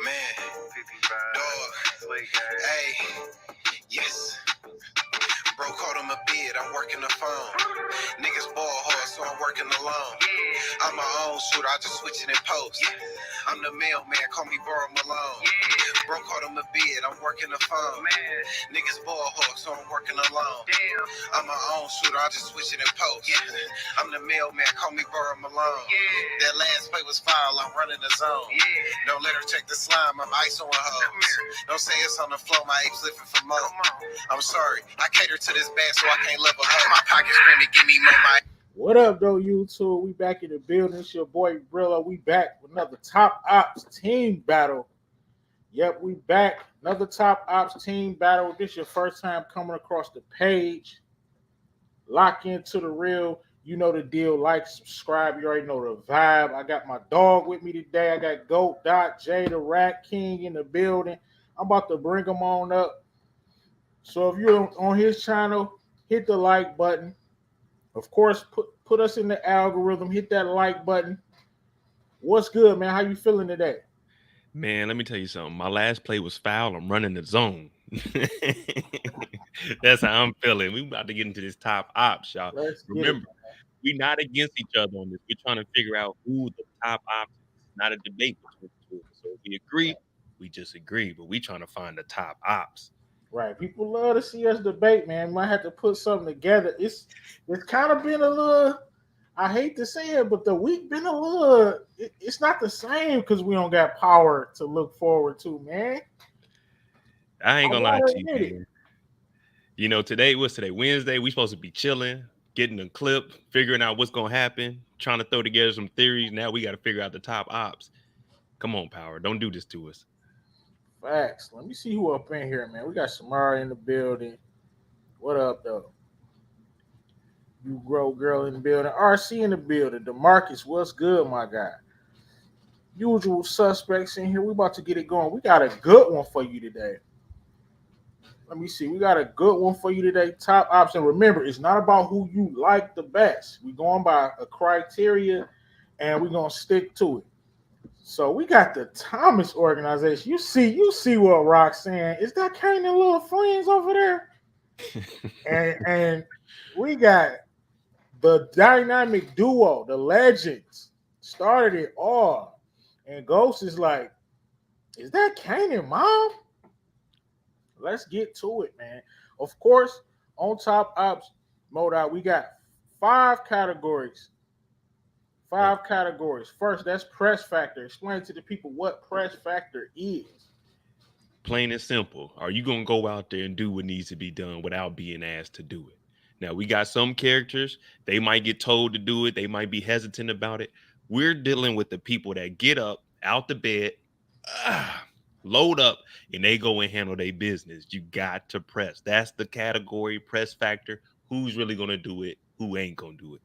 Man, dog. Hey, yes. Bro called him a bid, I'm working the phone. Niggas ball hard, so I'm working alone. I'm my own shooter, I just switch it in post. I'm the mailman, call me Burrow Malone. Bro called him a bid, I'm working the phone. Niggas ball hard, so I'm working alone. I'm my own shooter, I just switch it in post. I'm the mailman, call me Burrow Malone. That last play was foul, I'm running the zone. Don't let her check the slime, I'm ice on hoes. Don't say it's on the floor, my apes living for more. I'm sorry, I cater to this bad, so I can't love a hoe. My pocket's screaming, give me more. What up, though, YouTube? We back in the building. It's your boy Brillo. We back with another Top Ops team battle. Yep, we back. Another Top Ops team battle. This is your first time coming across the page. Lock into the real. You know the deal. Like, subscribe. You already know the vibe. I got my dog with me today. I got Goat, Dot, J, the Rat King in the building. I'm about to bring him on up. So if you're on his channel, hit the like button. Of course, put us in the algorithm. Hit that like button. What's good, man? How you feeling today? Man, let me tell you something. My last play was foul. I'm running the zone. That's how I'm feeling. We about to get into this Top Ops, y'all. Remember, we're not against each other on this. We're trying to figure out who the top ops is. It's not a debate between the two. So if we agree, we just agree. But we trying to find the top ops. Right. People love to see us debate, man. Might have to put something together. It's kind of been a little, I hate to say it, but the week been a little, it's not the same because we don't got power to look forward to, man. I ain't gonna lie to you, man. You know, what's today? Wednesday. We supposed to be chilling, getting a clip, figuring out what's gonna happen, trying to throw together some theories. Now we got to figure out the top ops. Come on, Power. Don't do this to us. Facts. Let me see who up in here, man. We got Samara in the building. What up, though? You grow girl in the building. RC in the building. DeMarcus, what's good, my guy? Usual suspects in here. We about to get it going. We got a good one for you today. Let me see. We got a good one for you today. Top ops. And remember, it's not about who you like the best. We're going by a criteria, and we're going to stick to it. So we got the Thomas organization. You see what Rock's saying. Is that kind of little friends over there? and we got the dynamic duo, the legends, started it all. And Ghost is like, is that Kanan, mom? Let's get to it, man. Of course, on Top Ops mode, we got 5 categories. 5 categories. First, that's press factor. Explain to the people what press factor is. Plain and simple. Are you going to go out there and do what needs to be done without being asked to do it? Now, we got some characters. They might get told to do it. They might be hesitant about it. We're dealing with the people that get up out the bed, load up, and they go and handle their business. You got to press. That's the category, press factor. Who's really going to do it? Who ain't going to do it?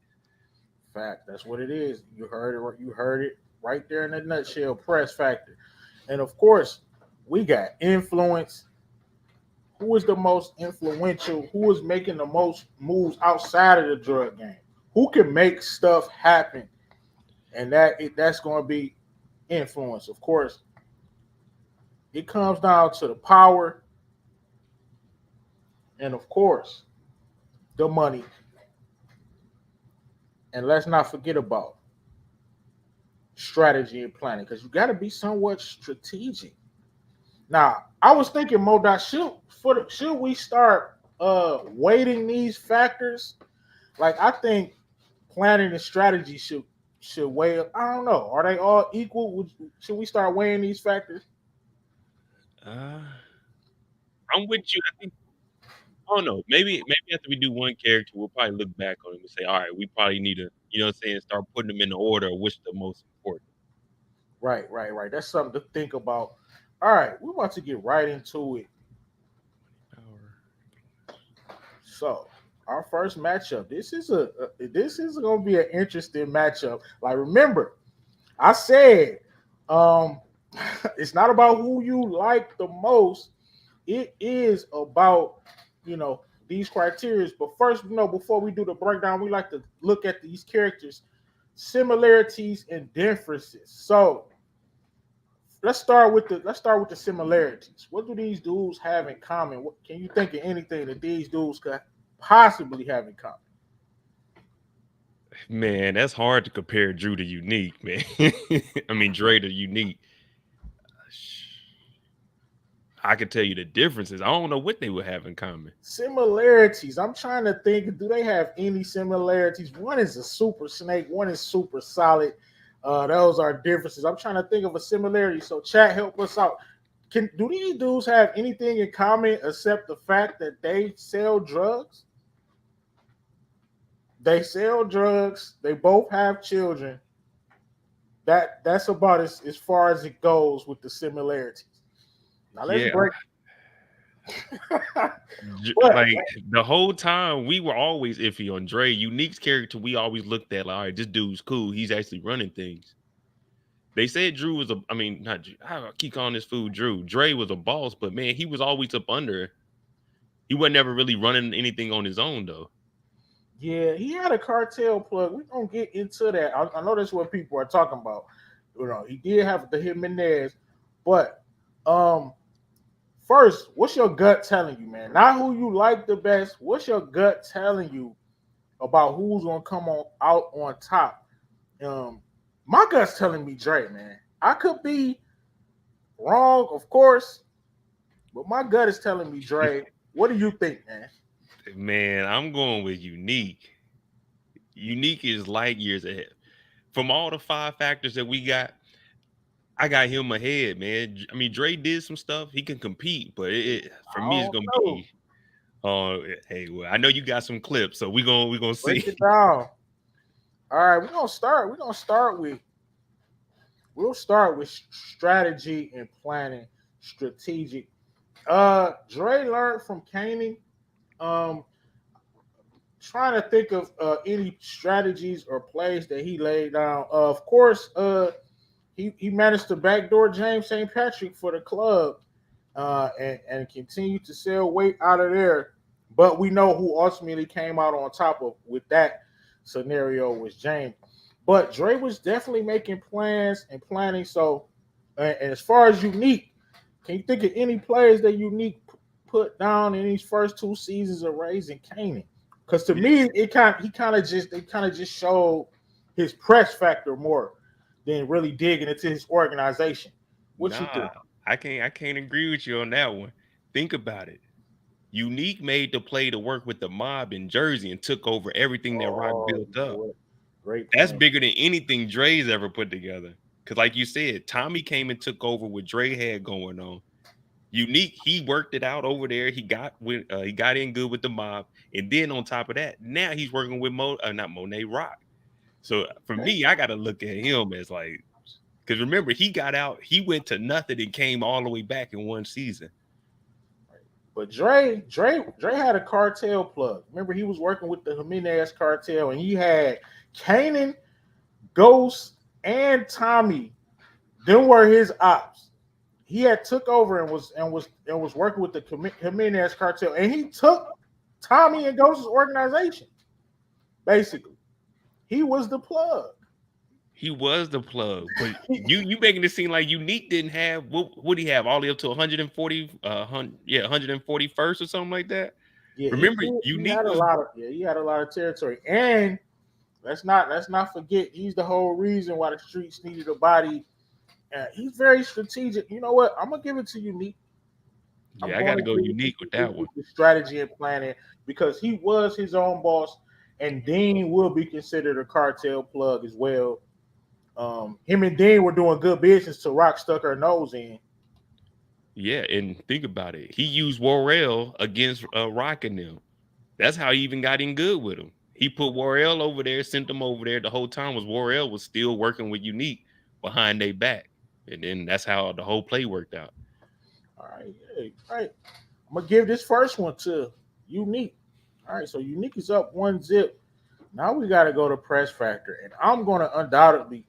Fact. That's what it is. You heard it. You heard it right there in a nutshell. Press factor. And of course, we got influence. Who is the most influential? Who is making the most moves outside of the drug game? Who can make stuff happen? And that's going to be influence. Of course, it comes down to the power. And of course, the money. And let's not forget about strategy and planning, because you got to be somewhat strategic. Now, I was thinking, Modot, should we start weighting these factors? Like, I think planning and strategy should weigh. I don't know. Are they all equal? Should we start weighing these factors? I'm with you. I think. I don't know. Maybe after we do one character, we'll probably look back on him and say, all right, we probably need to, start putting them in the order of which the most important. Right. That's something to think about. All right, we're about to get right into it. So, our first matchup. This is going to be an interesting matchup. Like, remember, I said, it's not about who you like the most. It is about, these criteria. But first, before we do the breakdown, we like to look at these characters, similarities and differences. So let's start with the similarities. What do these dudes have in common? What, can you think of anything that these dudes could possibly have in common? Man, that's hard to compare Drew to Unique, man. I mean, Dre to Unique. I can tell you the differences. I don't know what they would have in common. Similarities. I'm trying to think. Do they have any similarities? One is a super snake. One is super solid. Those are differences. I'm trying to think of a similarity. So, chat, help us out. Do these dudes have anything in common except the fact that they sell drugs? They sell drugs. They both have children. That's about as far as it goes with the similarities. Now let's break. Like the whole time we were always iffy on Dre. Unique's character, we always looked at like, all right, this dude's cool. He's actually running things. They said Drew was I keep calling this fool Drew. Dre was a boss, but man, he was always up under. He wasn't ever really running anything on his own though. Yeah, he had a cartel plug. We're gonna get into that. I know that's what people are talking about. He did have the Jimenez, but first, what's your gut telling you, man? Not who you like the best. What's your gut telling you about who's gonna come out on top? My gut's telling me Dre, man. I could be wrong, of course, but my gut is telling me Dre. What do you think, man? Man, I'm going with Unique. Unique is light years ahead. From all the 5 factors that we got, I got him ahead, man. I mean, Dre did some stuff. He can compete, but for me, it's gonna be. Hey, well, I know you got some clips, so we're gonna see. Break it down. All right, we'll start with strategy and planning. Strategic. Dre learned from Kanan. Trying to think of any strategies or plays that he laid down. Of course, he managed to backdoor James St. Patrick for the club and continue to sell weight out of there. But we know who ultimately came out on top of with that scenario was James. But Dre was definitely making plans and planning. So, and as far as Unique, can you think of any players that Unique put down in these first 2 seasons of Raising Kanan? Because to me, they kind of just showed his press factor more than really digging into his organization. What you think? I can't agree with you on that one. Think about it. Unique made the play to work with the mob in Jersey and took over everything that Rock built up. Great. That's bigger than anything Dre's ever put together. Because like you said, Tommy came and took over what Dre had going on. Unique, he worked it out over there. He got in good with the mob, and then on top of that, now he's working with Monet Rock. So for me, I got to look at him as like, because remember he got out, he went to nothing and came all the way back in 1 season. But Dre had a cartel plug. Remember, he was working with the Jimenez cartel, and he had Kanan, Ghost, and Tommy. Them were his ops. He had took over and was working with the Jimenez cartel, and he took Tommy and Ghost's organization. Basically, he was the plug. He was the plug, but you making it seem like Unique didn't have what he have all the way up to 140, 141st or something like that. Yeah, remember Unique had he had a lot of territory, and let's not forget he's the whole reason why the streets needed a body. He's very strategic. You know what? I'm gonna give it to Unique. Yeah, I gotta go Unique with that one. The strategy and planning because he was his own boss, and Dean will be considered a cartel plug as well. Him and Dean were doing good business till Rock stuck her nose in. Yeah, and think about it. He used Warrell against Rock and them. That's how he even got in good with him. He put Warrell over there, sent him over there. The whole time Warrell was still working with Unique behind their back. And then that's how the whole play worked out. All right. I'm gonna give this first one to Unique. All right, so Unique is up 1-0. Now we got to go to press factor, and I'm gonna undoubtedly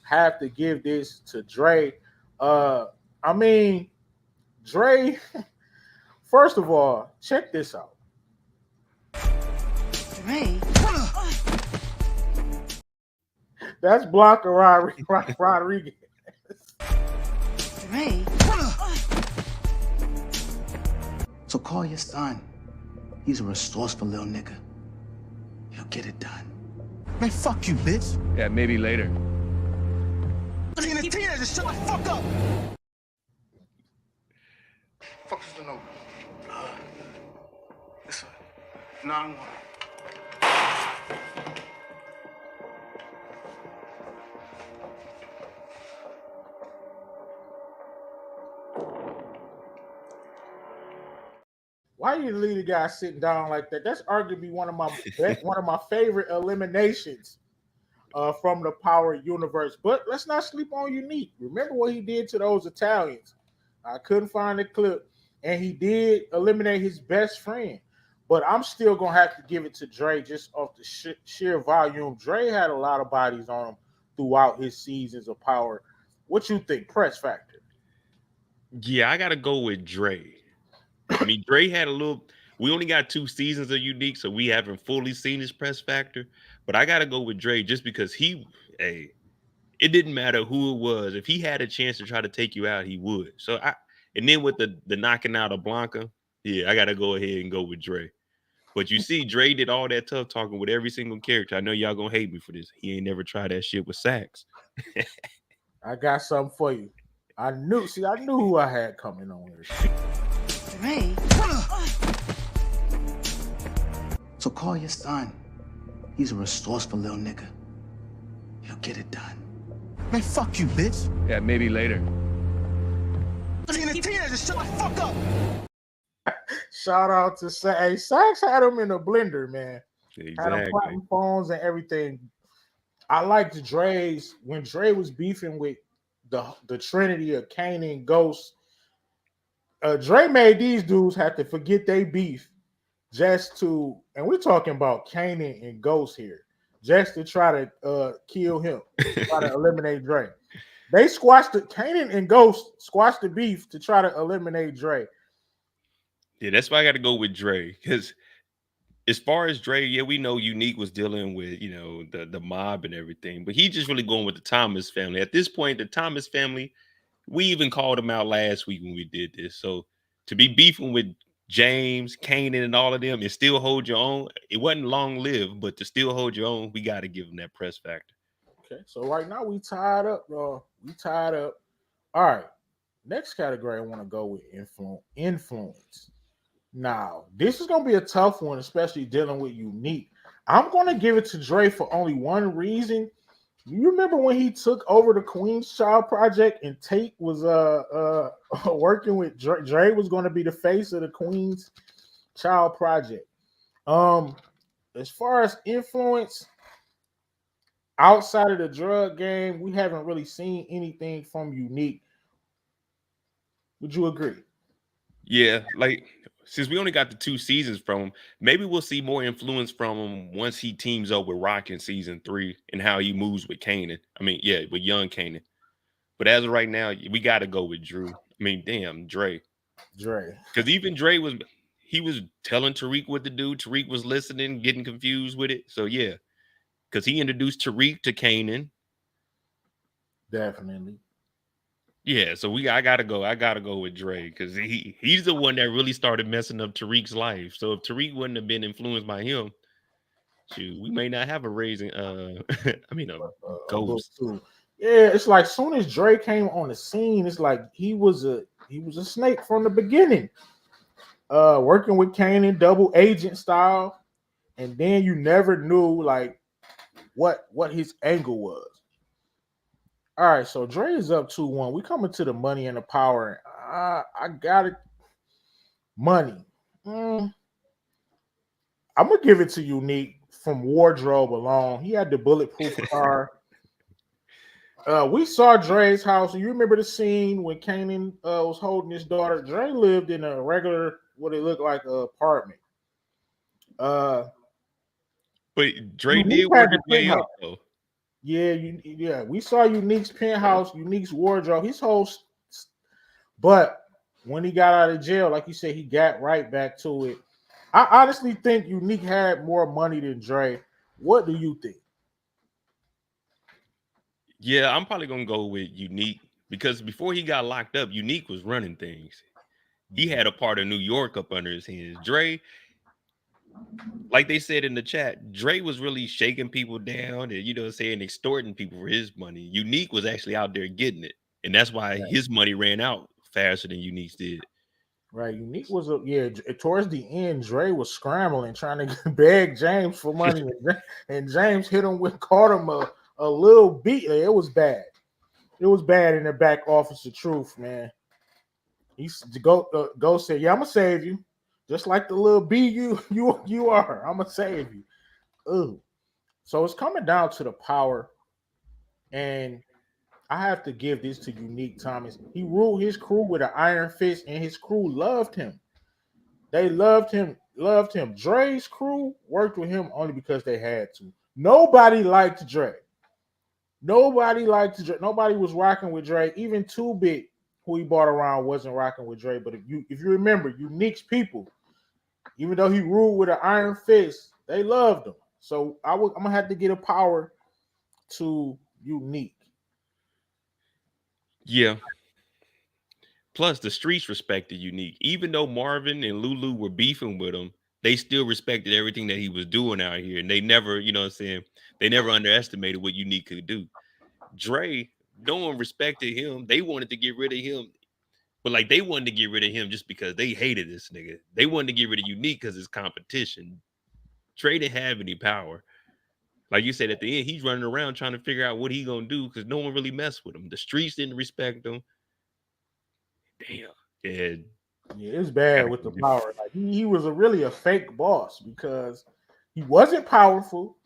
have to give this to Dre. I mean, Dre. First of all, check this out. Me. That's Blanca Rodriguez. Me. So call your son. He's a resourceful little nigga. He'll get it done. Man, fuck you, bitch. Yeah, maybe later. Being a teenager, shut the fuck up. Fuck is the number? This one. 9-1. Why you leave the guy sitting down like that? That's arguably one of my favorite eliminations from the Power universe. But let's not sleep on Unique. Remember what he did to those Italians. I couldn't find the clip, and he did eliminate his best friend. But I'm still gonna have to give it to Dre just off the sheer volume. Dre had a lot of bodies on him throughout his seasons of Power. What you think, press factor? Yeah, I gotta go with Dre. I mean, Dre had a little. We only got 2 seasons of Unique, so we haven't fully seen his press factor. But I gotta go with Dre just because it didn't matter who it was. If he had a chance to try to take you out, he would. And then with the knocking out of Blanca, yeah, I gotta go ahead and go with Dre. But you see, Dre did all that tough talking with every single character. I know y'all gonna hate me for this. He ain't never tried that shit with Sax. I got something for you. I knew who I had coming on here. Dre. So call your son. He's a resourceful little nigga. He'll get it done. Man, fuck you, bitch. Yeah, maybe later. Being a teenager, shut the fuck up. Shout out to Sax. Hey, Sax had him in a blender, man. Exactly. Had him platinum phones and everything. I liked Dre's when Dre was beefing with the trinity of Kanan, Ghost. Dre made these dudes have to forget they beef just to, and we're talking about Kanan and Ghost here, just to try to kill him, try to eliminate Dre. They squashed Kanan and Ghost squashed the beef to try to eliminate Dre. Yeah, that's why I got to go with Dre. Because as far as Dre, yeah, we know Unique was dealing with, the mob and everything, but he just really going with the Thomas family. At this point, the Thomas family, we even called them out last week when we did this. So to be beefing with James, Kanan, and all of them and still hold your own, it wasn't long lived, but to still hold your own, we got to give them that press factor. Okay, so right now we tied up, bro. We tied up. All right, next category I want to go with influence. Now, this is going to be a tough one, especially dealing with Unique. I'm going to give it to Dre for only one reason. You remember when he took over the Queen's Child Project and Tate was working with Dre? Dre was going to be the face of the Queen's Child Project. As far as influence, outside of the drug game, we haven't really seen anything from Unique. Would you agree? Yeah, since we only got the 2 seasons from him, maybe we'll see more influence from him once he teams up with Rock in season 3 and how he moves with Kanan. I mean, yeah, with young Kanan. But as of right now, we got to go with Drew. I mean, damn, Dre. Because even Dre was telling Tariq what to do. Tariq was listening, getting confused with it. So, yeah, because he introduced Tariq to Kanan. Definitely. Yeah, so I gotta go with Dre because he's the one that really started messing up Tariq's life. So if Tariq wouldn't have been influenced by him, shoot, we may not have a raising. A Ghost. Yeah, it's like soon as Dre came on the scene, it's like he was a snake from the beginning. Working with Kanan, double agent style, and then you never knew like what his angle was. All right, so Dre is up 2-1. We coming to the money and the power. I got it. Money. I'm gonna give it to Unique from wardrobe alone. He had the bulletproof car. We saw Dre's house. You remember the scene when Kanan was holding his daughter? Dre lived in a regular, what it looked like, apartment. But Dre did work his way up though. Yeah, we saw Unique's penthouse, Unique's wardrobe, his whole. But when he got out of jail, like you said, he got right back to it. I honestly think Unique had more money than Dre. What do you think? Yeah, I'm probably gonna go with Unique because before he got locked up, Unique was running things. He had a part of New York up under his hands. Dre, like they said in the chat, Dre was really shaking people down and saying extorting people for his money. Unique was actually out there getting it, and that's why his money ran out faster than Unique's did. Right, Unique was towards the end, Dre was scrambling trying to beg James for money, and James hit him with caught him a little beat. It was bad. It was bad in the back office of Truth, man. He's go said, "Yeah, I'm gonna save you, just like the little B you are. I'm gonna save you." Ooh. So it's coming down to the power, and I have to give this to Unique Thomas. He ruled his crew with an iron fist, and his crew loved him. They loved him, loved him. Dre's crew worked with him only because they had to. Nobody liked Dre. Nobody liked Dre. Nobody was rocking with Dre. Even 2-Bit, who he brought around, wasn't rocking with Dre. But if you remember, Unique's people, even though he ruled with an iron fist, they loved him. So I'm gonna have to get a power to Unique. Yeah. Plus, the streets respected Unique. Even though Marvin and Lulu were beefing with him, they still respected everything that he was doing out here. And they never, they never underestimated what Unique could do. Dre, no one respected him. They wanted to get rid of him. But like they wanted to get rid of him just because they hated this nigga. They wanted to get rid of Unique because it's competition. Dre didn't have any power. Like you said, at the end, he's running around trying to figure out what he gonna do because no one really messed with him. The streets didn't respect him. Damn. Yeah, it's bad with the power. Like he was really a fake boss because he wasn't powerful.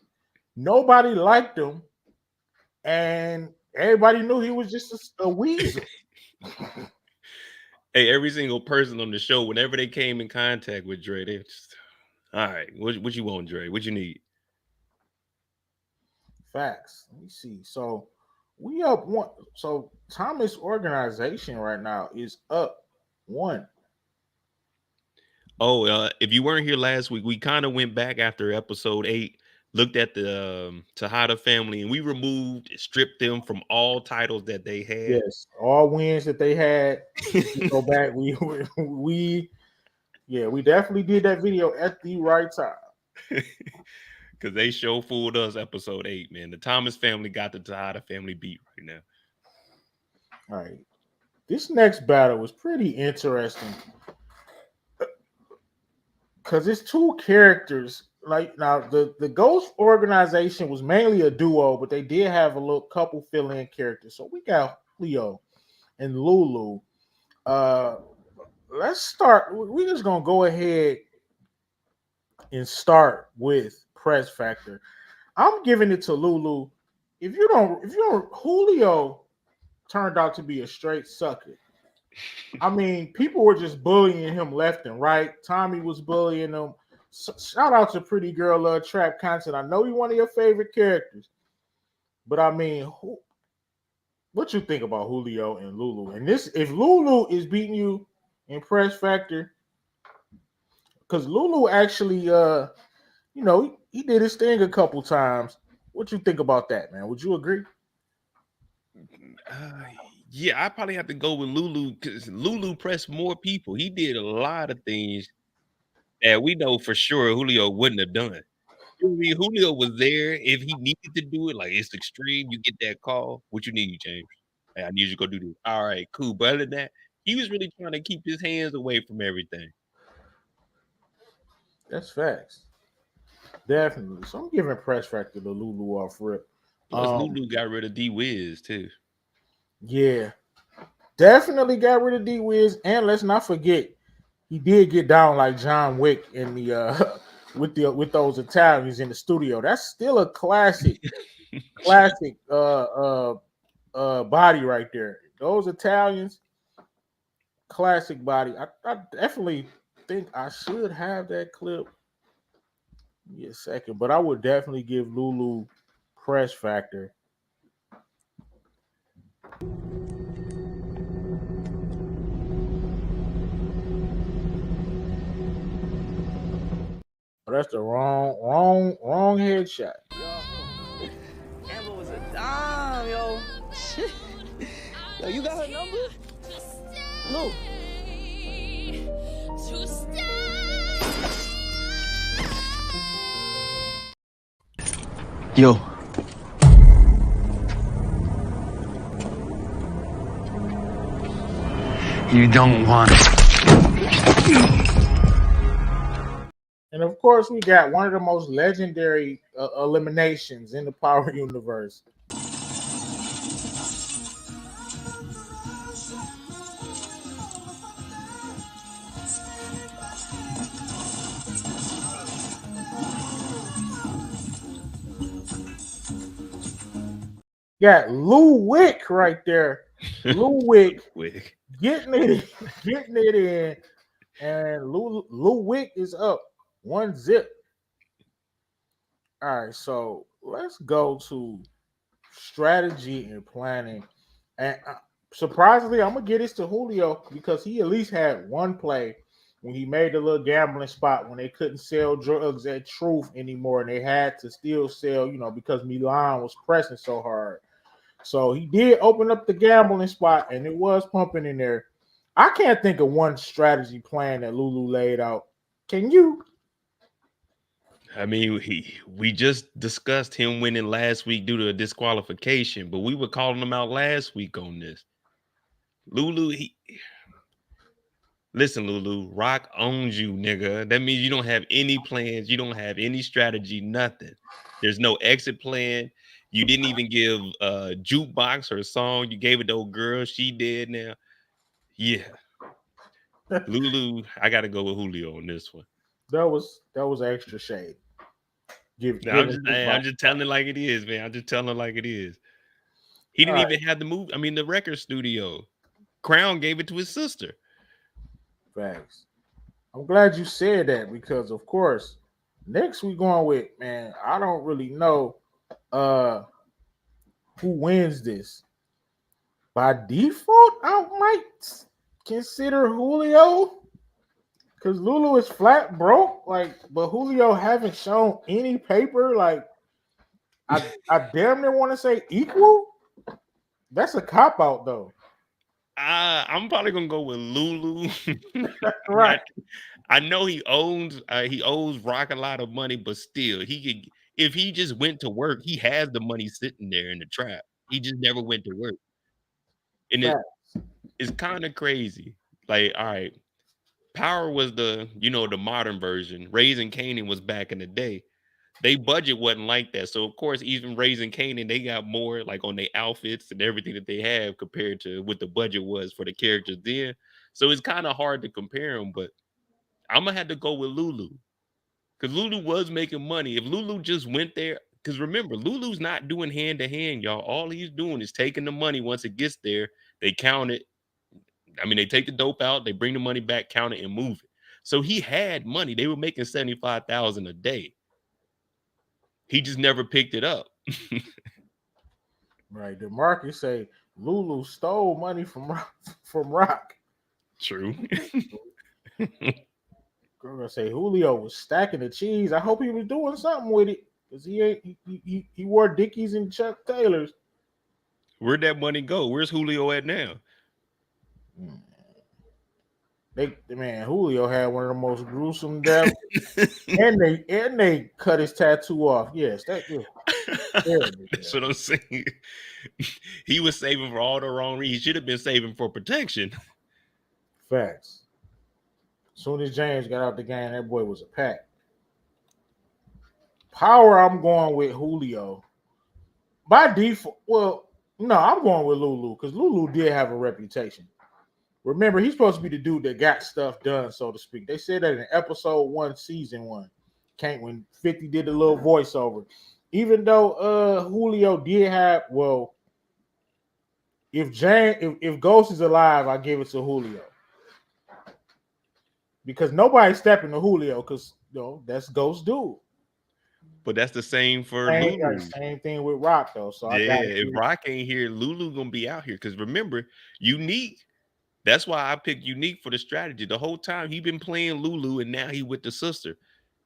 Nobody liked him, and everybody knew he was just a weasel. Hey, every single person on the show, whenever they came in contact with Dre, they just, all right, what you want, Dre? What you need? Facts. Let me see. So we up one. So Thomas' organization right now is up 1. Oh, if you weren't here last week, we kind of went back after episode 8, looked at the Tejada family, and we stripped them from all titles that they had. Yes, all wins that they had. Go back. We definitely did that video at the right time. Because they sure fooled us episode 8, man. The Thomas family got the Tejada family beat right now. All right. This next battle was pretty interesting. Because it's 2 characters. Like now, the Ghost organization was mainly a duo, but they did have a little couple fill-in characters. So we got Julio and Lulu. Let's start. We're just gonna go ahead and start with Press Factor. I'm giving it to Lulu. If you don't, Julio turned out to be a straight sucker. I mean, people were just bullying him left and right. Tommy was bullying him. Shout out to Pretty Girl Trap Content. I know he's one of your favorite characters, but I mean, what you think about Julio and Lulu? And this, if Lulu is beating you in Press Factor, because Lulu actually, he did his thing a couple times. What you think about that, man? Would you agree? Yeah, I probably have to go with Lulu because Lulu pressed more people. He did a lot of things that we know for sure Julio wouldn't have done. I mean, Julio was there if he needed to do it. Like it's extreme. You get that call. What you need, James? Hey, I need you to go do this. All right, cool. But other than that, he was really trying to keep his hands away from everything. That's facts. Definitely. So I'm giving Press Factor to Lulu off rip. Plus, Lulu got rid of D-Wiz too. Yeah. Definitely got rid of D-Wiz. And let's not forget, he did get down like John Wick in the with those Italians in the studio. That's still a classic body right there. Those Italians, classic body. I definitely think I should have that clip. Give me a second, but I would definitely give Lulu Press Factor. Oh, that's the wrong headshot. Yo, Amber was a dime, yo. Yo, you got her number? Lou. Yo. You don't want it. And of course, we got one of the most legendary eliminations in the Power universe. Got Lou Wick right there. Lou Wick getting it in, and Lou Wick is up 1-0. All right, so let's go to strategy and planning. And surprisingly, I'm gonna get this to Julio because he at least had one play when he made the little gambling spot when they couldn't sell drugs at Truth anymore, and they had to still sell, because Milan was pressing so hard. So he did open up the gambling spot, and it was pumping in there. I can't think of one strategy plan that Lulu laid out. Can you? I mean, we just discussed him winning last week due to a disqualification, but we were calling him out last week on this. Lulu, listen, Lulu, Rock owns you, nigga. That means you don't have any plans, you don't have any strategy, nothing. There's no exit plan. You didn't even give a jukebox or a song. You gave it to old girl. She did now. Yeah. Lulu, I got to go with Julio on this one. That was extra shade. I'm just telling it like it is, man. I'm just telling it like it is. He didn't even have the movie. I mean, the record studio. Crown gave it to his sister. Facts. I'm glad you said that because, of course, next we going with, man, I don't really know who wins this. By default, I might consider Julio because Lulu is flat broke. But Julio haven't shown any paper. I damn near want to say equal. That's a cop out though. I'm probably gonna go with Lulu. Right. I know he owes Rock a lot of money, but still, he could if he just went to work, he has the money sitting there in the trap. He just never went to work. And it's kind of crazy. Like, all right, Power was the modern version. Raising Kanan was back in the day. They budget wasn't like that. So of course, even Raising Kanan, they got more like on their outfits and everything that they have compared to what the budget was for the characters then. So it's kind of hard to compare them, but I'm gonna have to go with Lulu. Because Lulu was making money. If Lulu just went there, because remember, Lulu's not doing hand to hand, y'all. All he's doing is taking the money once it gets there, they count it. I mean, they take the dope out, they bring the money back, count it, and move it. So he had money. They were making $75,000 a day. He just never picked it up. Right. The market say Lulu stole money from Rock. True. Girl gonna say Julio was stacking the cheese. I hope he was doing something with it because he wore Dickies and Chuck Taylors. Where'd that money go? Where's Julio at now? Julio had one of the most gruesome deaths, and they cut his tattoo off. Yes, that's what I'm saying. He was saving for all the wrong reasons. He should have been saving for protection. Facts. As soon as James got out the game, that boy was a pack. Power, I'm going with Julio. By default, well, no, I'm going with Lulu because Lulu did have a reputation. Remember, he's supposed to be the dude that got stuff done, so to speak. They said that in episode 1, season 1. When 50 did the little voiceover. Even though Julio did have, well, if Ghost is alive, I give it to Julio. Because nobody's stepping to Julio because that's Ghost dude. But that's the same for Lulu. Same thing with Rock though. So if Rock ain't here, Lulu gonna be out here. Because remember, Unique. That's why I picked Unique for the strategy. The whole time he been playing Lulu, and now he with the sister.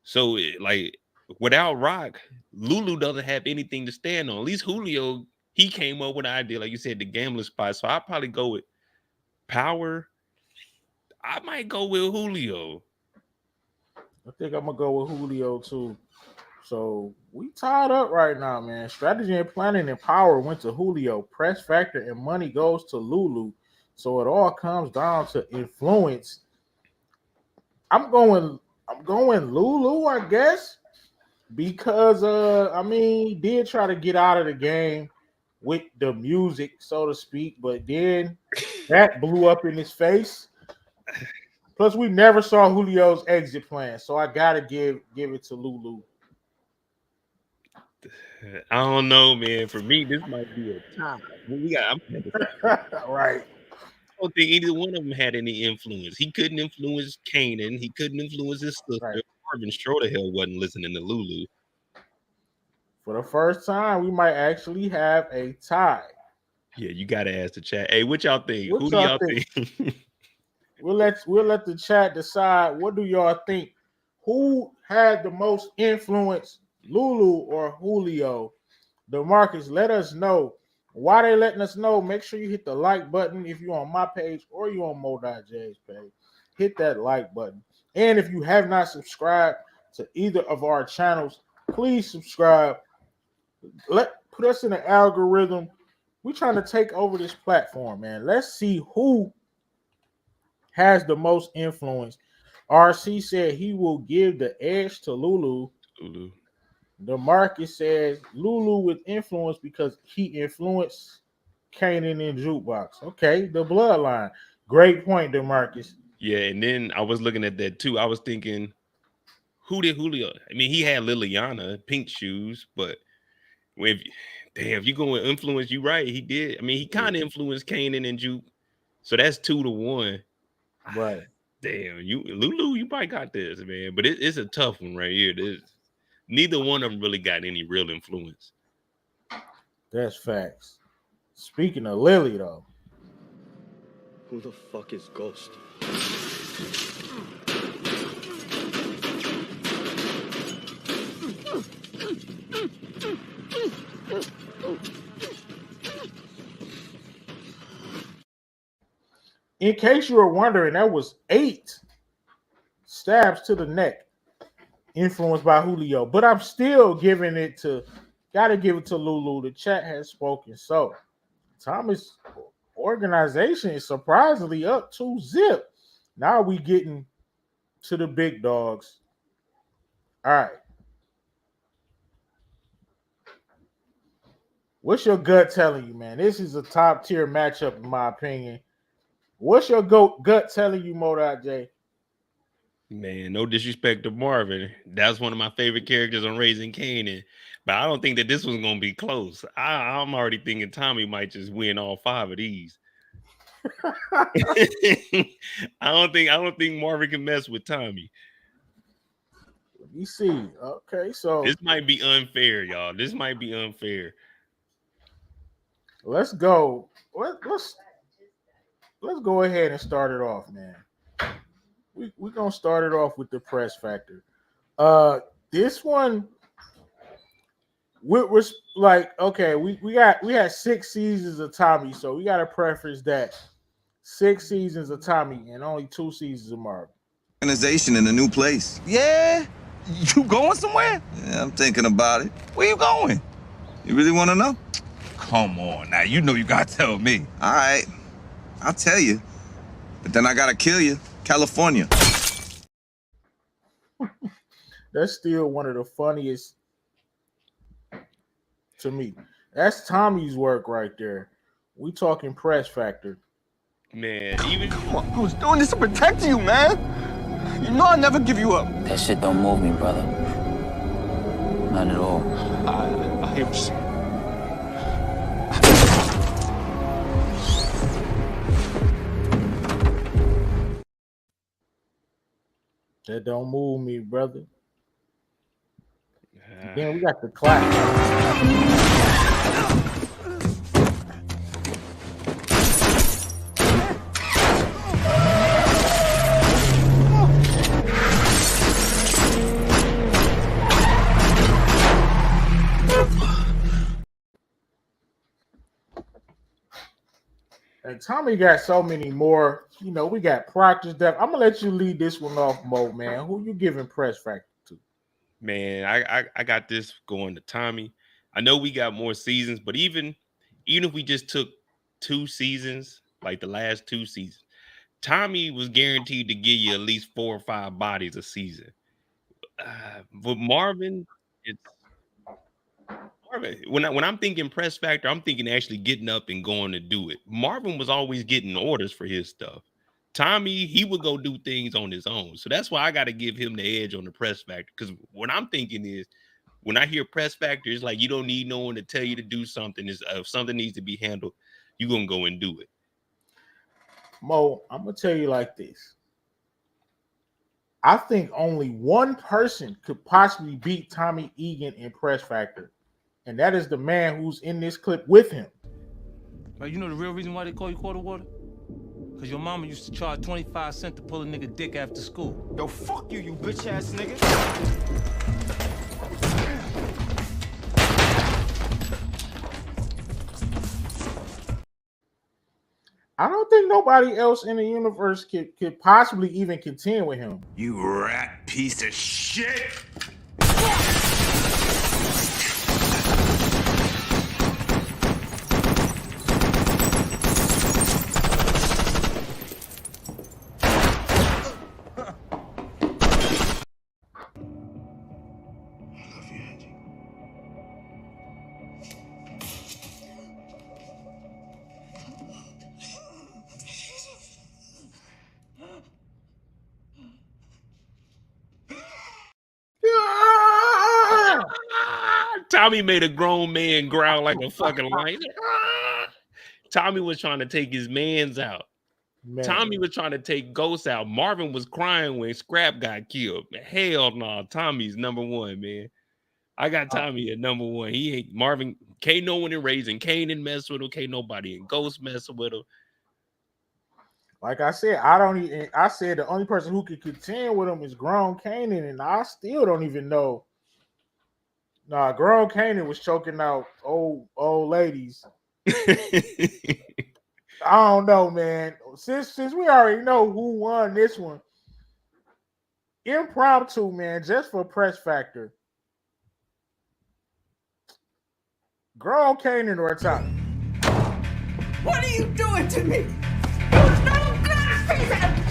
So, like, without Rock, Lulu doesn't have anything to stand on. At least Julio, he came up with an idea, like you said, the gambling spot. So I'll probably go with Power. I might go with Julio. I think I'm gonna go with Julio too. So we tied up right now, man. Strategy and planning and power went to Julio. Press factor and money goes to Lulu. So it all comes down to influence. I'm going Lulu, I guess, because he did try to get out of the game with the music, so to speak, but then that blew up in his face. Plus, we never saw Julio's exit plan, so I gotta give it to Lulu. I don't know, man. For me, this might be a tie. Right. I don't think either one of them had any influence. He couldn't influence Kanan. He couldn't influence his sister. Right. Marvin sure the hell wasn't listening to Lulu. For the first time, we might actually have a tie. Yeah, you got to ask the chat. Hey, what y'all think? What Who do y'all think? We'll let the chat decide. What do y'all think? Who had the most influence, Lulu or Julio? DeMarcus, let us know. Why they letting us know? Make sure you hit the like button if you're on my page or you're on Mo.J's page. Hit that like button. And if you have not subscribed to either of our channels, please subscribe. Put us in the algorithm. We're trying to take over this platform, man. Let's see who has the most influence. RC said he will give the edge to Lulu. DeMarcus says Lulu with influence because he influenced Kanan in Jukebox. Okay, the bloodline. Great point, DeMarcus. Yeah, and then I was looking at that too. I was thinking, who did Julio? I mean, he had Liliana, pink shoes, but if you're going to influence, you right, he did. I mean, he kind of influenced Kanan and Juke. So that's 2-1. Right. Damn, Lulu, you probably got this, man. But it's a tough one right here. Neither one of them really got any real influence. That's facts. Speaking of Lily, though. Who the fuck is Ghost? In case you were wondering, that was 8 stabs to the neck influenced by Julio. But I'm still giving it to, gotta give it to Lulu. The chat has spoken. So, Thomas' organization is surprisingly up 2-0. Now we getting to the big dogs. All right. What's your gut telling you, man? This is a top tier matchup, in my opinion. What's your gut telling you, Mo.J? Man, no disrespect to Marvin. That's one of my favorite characters on Raising Kanan. But I don't think that this one's going to be close. I'm already thinking Tommy might just win all 5 of these. I don't think Marvin can mess with Tommy. Let me see. Okay, so this might be unfair, y'all. This might be unfair. Let's go. Let's go ahead and start it off, man. We're gonna start it off with the press factor. This one was like, okay, we had 6 seasons of Tommy, so we gotta preface that 6 seasons of Tommy and only 2 seasons of Marvin. Organization in a new place. Yeah? You going somewhere? Yeah, I'm thinking about it. Where you going? You really want to know? Come on, now you know you gotta tell me. All right, I'll tell you. But then I gotta kill you. California. That's still one of the funniest to me. That's Tommy's work right there. We talking press factor. Man, even come on, I was doing this to protect you, man. You know I'll never give you up. That shit don't move me, brother. Not at all. I hear what you're saying. That don't move me, brother. Then we got the clap. And Tommy got so many more. You know, we got Proctor's depth. I'm gonna let you lead this one off, Mo, man. Who you giving press factor to? Man, I got this going to Tommy. I know we got more seasons, but even if we just took 2 seasons, like the last 2 seasons, Tommy was guaranteed to give you at least 4 or 5 bodies a season. But Marvin, it's Marvin. When I'm thinking press factor, I'm thinking actually getting up and going to do it. Marvin was always getting orders for his stuff. Tommy, he would go do things on his own. So that's why I got to give him the edge on the press factor. Because what I'm thinking is, when I hear press factor, it's like you don't need no one to tell you to do something. If something needs to be handled, you're going to go and do it. Mo, I'm going to tell you like this. I think only one person could possibly beat Tommy Egan in press factor, and that is the man who's in this clip with him. Right, you know the real reason why they call you quarter water? Because your mama used to charge 25 cents to pull a nigga dick after school. Yo, fuck you, you bitch ass nigga. I don't think nobody else in the universe could possibly even contend with him. You rat piece of shit! Tommy made a grown man growl like a fucking lion. Tommy was trying to take his mans out. Man. Tommy was trying to take Ghost out. Marvin was crying when Scrap got killed. Hell no, Tommy's number one, man. I got Tommy at number one. He ain't Marvin. Can't no one in Raising Kanan mess with him. Can't nobody in Ghost mess with him. Like I said, I said the only person who could contend with him is grown Kanan, and I still don't even know. Nah, grown Kanan was choking out old ladies. I don't know, man. Since we already know who won this one, impromptu, man, just for press factor. Grown Kanan or Tate? What are you doing to me? You no good piece of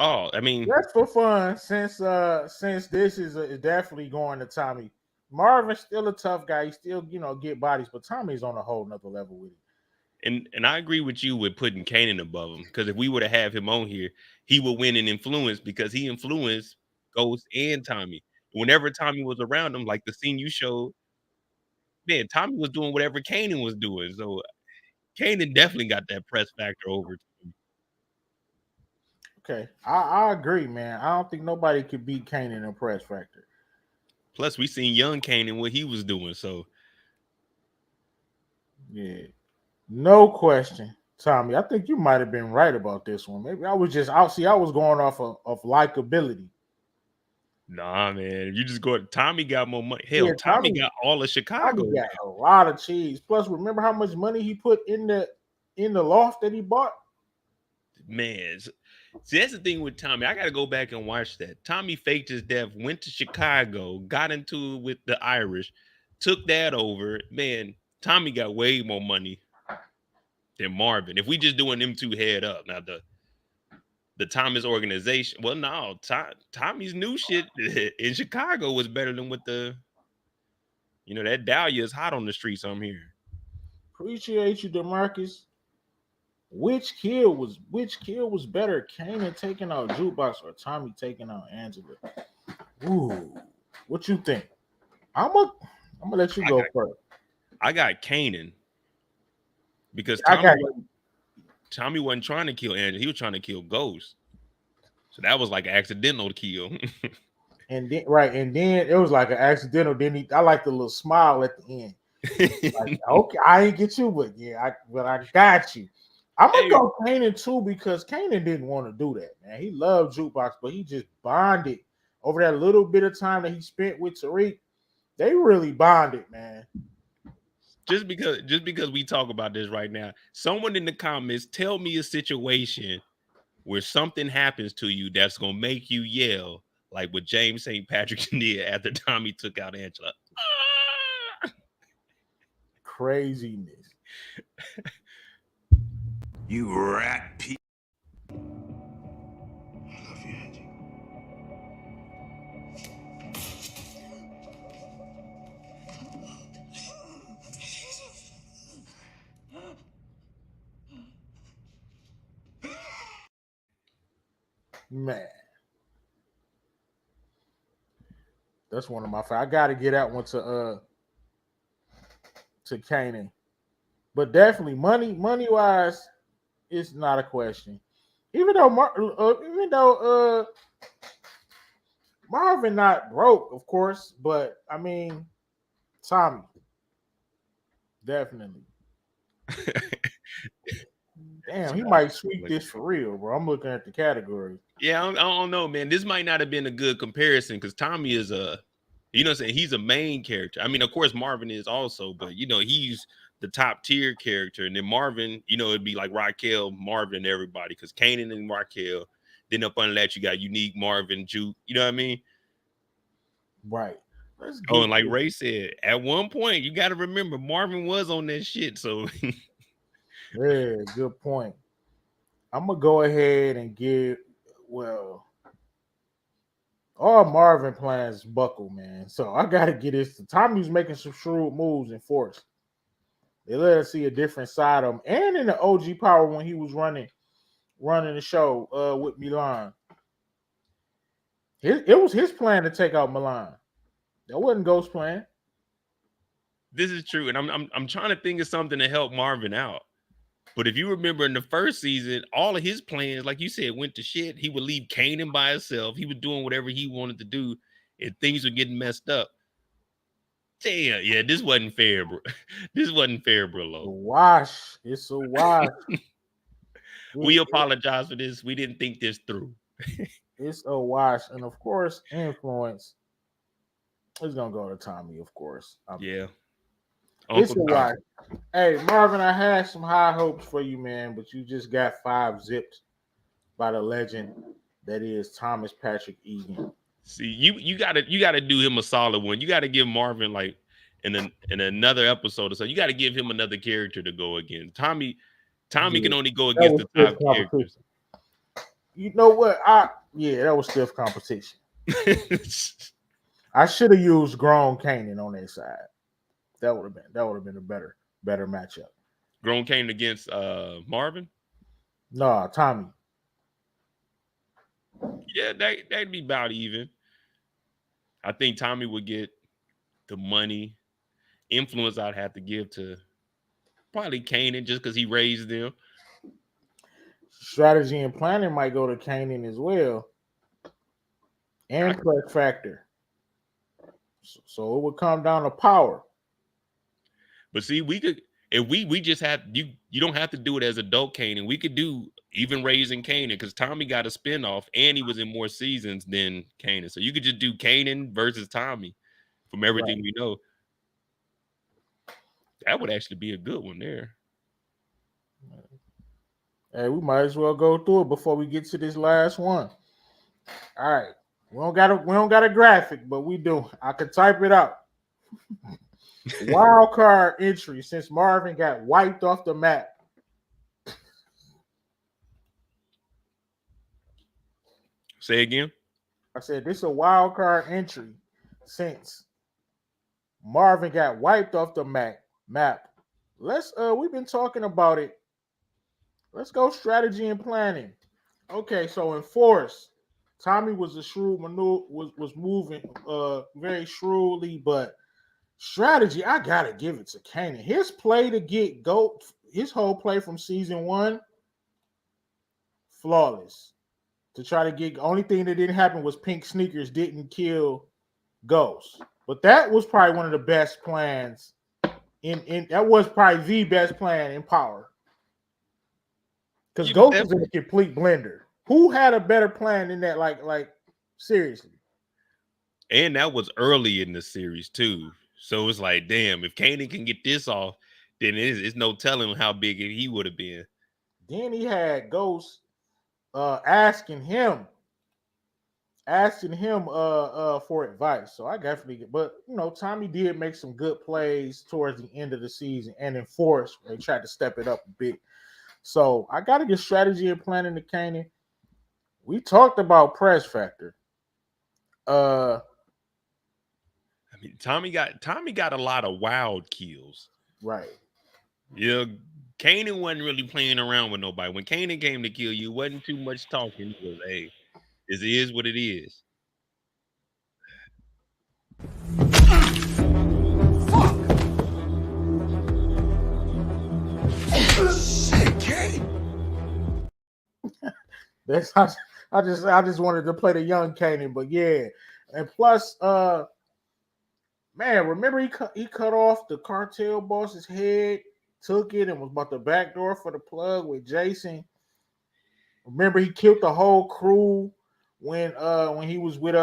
Oh, I mean, just for fun, since this is definitely going to Tommy. Marvin's still a tough guy. He still, get bodies, but Tommy's on a whole nother level with it. And I agree with you with putting Kanan above him, because if we were to have him on here, he would win in influence because he influenced Ghost and Tommy. Whenever Tommy was around him, like the scene you showed, man, Tommy was doing whatever Kanan was doing. So Kanan definitely got that press factor over Tommy. Okay, I agree, man. I don't think nobody could beat Kanan in press factor. Plus, we seen young Kanan what he was doing. So, yeah, no question, Tommy. I think you might have been right about this one. Maybe I was going off of likability. Nah, man. You just go. Tommy got more money. Hell, yeah, Tommy got all of Chicago. Tommy got a lot of cheese. Plus, remember how much money he put in the loft that he bought? Man, see, that's the thing with Tommy. I got to go back and watch that. Tommy faked his death, went to Chicago, got into it with the Irish, took that over. Man, Tommy got way more money than Marvin. If we just doing them two head up. Now, the Thomas organization, well, no, Tommy's new shit in Chicago was better than what that Dahlia is hot on the streets, I'm here. Appreciate you, DeMarcus. Which kill was better, Kanan taking out Jukebox or Tommy taking out Angela? Ooh, what you think? I'm gonna let you go first. I got Kanan because Tommy wasn't trying to kill Angela; he was trying to kill Ghost. So that was like an accidental kill. and then it was like an accidental. Then I like the little smile at the end. Like, okay, I ain't get you, but yeah, I got you. I'm gonna go Kanan too because Kanan didn't want to do that, man. He loved jukebox, but he just bonded over that little bit of time that he spent with Tariq. They really bonded, man. Just because we talk about this right now, someone in the comments tell me a situation where something happens to you that's gonna make you yell like what James St. Patrick did at the time he took out Angela. Craziness. You rat piece. I love you, Angie. Man. That's one of my favorites. I gotta get that one to Kanan. But definitely money wise, it's not a question. Even though Marvin not broke, of course, but I mean Tommy. Definitely. Damn, he might sweep this for real, bro. I'm looking at the category. Yeah, I don't know, man. This might not have been a good comparison because Tommy is he's a main character. I mean, of course, Marvin is also, but he's the top tier character. And then Marvin, it'd be like Raquel, Marvin, everybody, because Kanan and Raquel. Then up under that, you got Unique, Marvin, Juke. You know what I mean? Right. And like Ray said, at one point, you got to remember Marvin was on that shit. So, yeah, good point. I'm gonna go ahead and give. Well, all Marvin plans buckle, man. So I gotta get this. Tommy's making some shrewd moves in Force. They let us see a different side of him, and in the OG Power when he was running the show with Milan. It was his plan to take out Milan. That wasn't Ghost's plan. This is true, and I'm trying to think of something to help Marvin out. But if you remember in the first season, all of his plans, like you said, went to shit. He would leave Kanan by himself. He was doing whatever he wanted to do, and things were getting messed up. Damn, yeah, this wasn't fair, bro. This wasn't fair, bro. Wash. It's a wash. We apologize for this. We didn't think this through. It's a wash. And of course, influence is going to go to Tommy, of course. Yeah. It's a wash. Hey, Marvin, I had some high hopes for you, man, but you just got 5 zipped by the legend that is Thomas Patrick Egan. See, you gotta do him a solid one. You gotta give Marvin like in another episode or so. You gotta give him another character to go against. Tommy can only go against the top characters. You know what? That was stiff competition. I should have used grown Kanan on their side. That would have been a better matchup. Grown Kanan against Marvin? No, Tommy. Yeah, that'd be about even. I think Tommy would get the money. Influence I'd have to give to probably Kanan just because he raised them. Strategy and planning might go to Kanan as well. And clutch factor. So it would come down to power. But see, we could if we just have you don't have to do it as adult Kanan. We could do even raising Kanan because Tommy got a spinoff and he was in more seasons than Kanan. So you could just do Kanan versus Tommy from everything we know. That would actually be a good one there. Hey, we might as well go through it before we get to this last one. All right. We don't got a graphic, but we do. I can type it out. Wild card entry since Marvin got wiped off the map. Say again? I said this is a wild card entry since Marvin got wiped off the map. Let's we've been talking about it. Let's go strategy and planning. Okay, so in Force, Tommy was a shrewd maneuver, was moving very shrewdly, but strategy, I gotta give it to Kanan. His play to get GOAT, his whole play from season 1, flawless. To try to get, only thing that didn't happen was pink sneakers didn't kill Ghost. But that was probably one of the best plans in that was probably the best plan in Power. Because Yeah, Ghost was in a complete blender. Who had a better plan than that? Like seriously. and that was early in the series too. So it's like, damn, if Kanan can get this off, then it's no telling how big he would have been. Then he had Ghost asking him for advice. So I definitely, but Tommy did make some good plays towards the end of the season and enforce when they tried to step it up a bit. So I got to get strategy and planning to Kanan. We talked about press factor. I mean, Tommy got a lot of wild kills. Right. Yeah, Kanan wasn't really playing around with nobody. When Kanan came to kill you, wasn't too much talking. It was, hey, this is what it is. That's I just wanted to play the young Kanan, but yeah, and plus, man, remember he cut off the cartel boss's head, took it, and was about the back door for the plug with Jason. Remember he killed the whole crew when he was with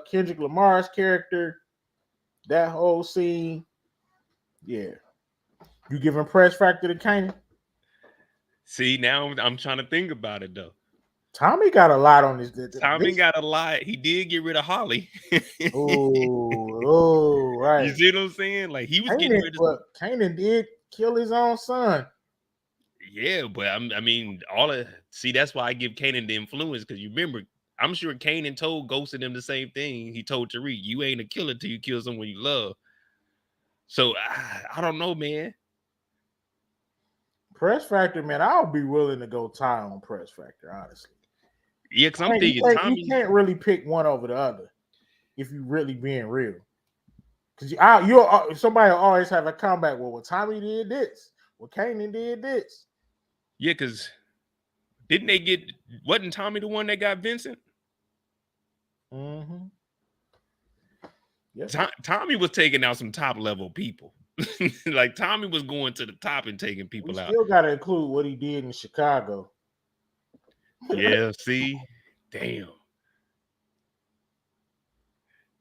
Kendrick Lamar's character. That whole scene, yeah. You giving press factor to Kanan? See, now I'm trying to think about it though. Tommy got a lot on his. Tommy got a lot. He did get rid of Holly. oh, right. You see what I'm saying? Like he was Kanan, getting rid of. But Kanan did kill his own son. Yeah, but I mean, that's why I give Kanan the influence, because you remember, I'm sure Kanan told Ghost and them the same thing. He told Tariq, "You ain't a killer till you kill someone you love." So I don't know, man. Press factor, man. I'll be willing to go tie on press factor, honestly. Yeah, because I'm thinking Tommy. You can't really pick one over the other if you really being real. Because somebody will always have a comeback. Well, Tommy did this. Well, Kanan did this. Yeah, because wasn't Tommy the one that got Vincent? Mm-hmm. Yep. Tommy was taking out some top level people. Like Tommy was going to the top and taking people out. Still got to include what he did in Chicago. Yeah, see? Damn.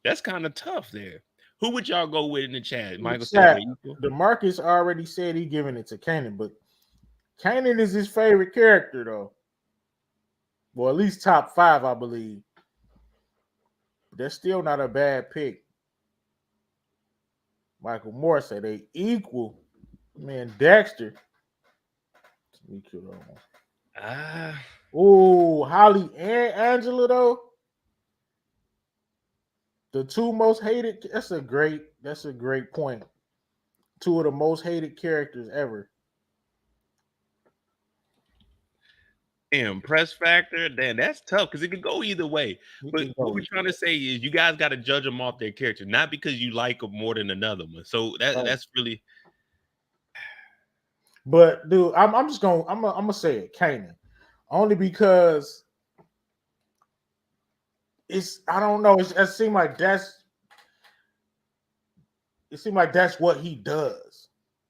That's kind of tough there. Who would y'all go with in the chat? Michael said DeMarcus already said he giving it to Kanan, but Kanan is his favorite character, though. Well, at least top 5, I believe. But that's still not a bad pick. Michael Moore said they equal. Man, Dexter. Holly and Angela, though. The two most hated. That's a great point. Two of the most hated characters ever. Damn, press factor. Damn, that's tough because it could go either way. But what we're trying to say is you guys got to judge them off their character, not because you like them more than another one. So that's really. But dude, I'm gonna say it, Kanan, only because I don't know. It seemed like that's what he does.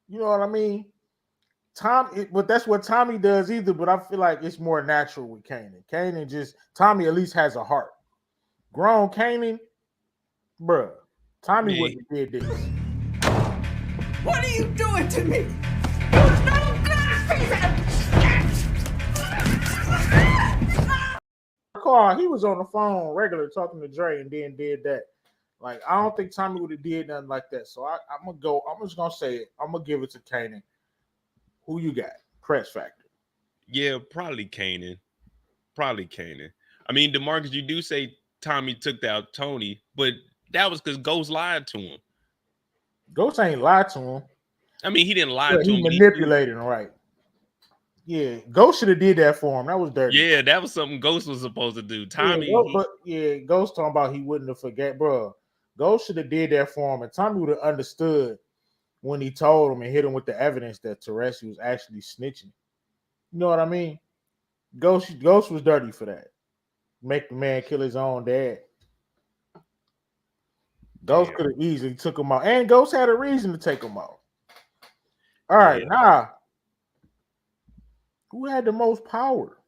You know what I mean? But that's what Tommy does either. But I feel like it's more natural with Kanan. Tommy at least has a heart. Grown Kanan, bruh. Tommy wouldn't have did this. What are you doing to me? You no good piece of. He was on the phone regular talking to Dre and then did that. Like, I don't think Tommy would have did nothing like that. So I'm gonna go. I'm just gonna say it. I'm gonna give it to Kanan. Who you got? Press factor. Yeah, probably Kanan. I mean, DeMarcus, you do say Tommy took out Tony, but that was because Ghost lied to him. Ghost ain't lied to him. I mean, he didn't lie to him. He manipulated him, right? Yeah, Ghost should have did that for him. That was dirty. Yeah, that was something Ghost was supposed to do. Tommy, Ghost talking about he wouldn't have forget, bro. Ghost should have did that for him, and Tommy would have understood when he told him and hit him with the evidence that Teresi was actually snitching. You know what I mean? Ghost was dirty for that. Make the man kill his own dad. Ghost could have easily took him out. And Ghost had a reason to take him out. All right, now. Who had the most power?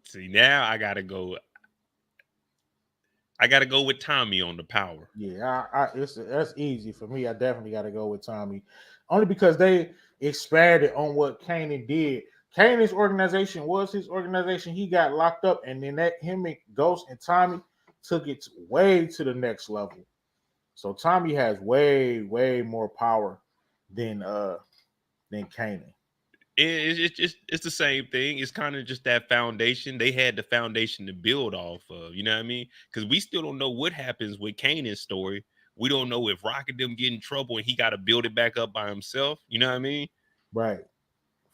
See, now I gotta go with Tommy on the power. Yeah, that's easy for me. I definitely got to go with Tommy, only because they expanded on what Kanan did. Kanan's organization was his organization. He got locked up, and then him and Ghost and Tommy took it way to the next level. So Tommy has way more power than Kanan. It's the same thing. It's kind of just that foundation. They had the foundation to build off of. You know what I mean? Because we still don't know what happens with Kanan's story. We don't know if Rock and them get in trouble and he got to build it back up by himself. You know what I mean? Right.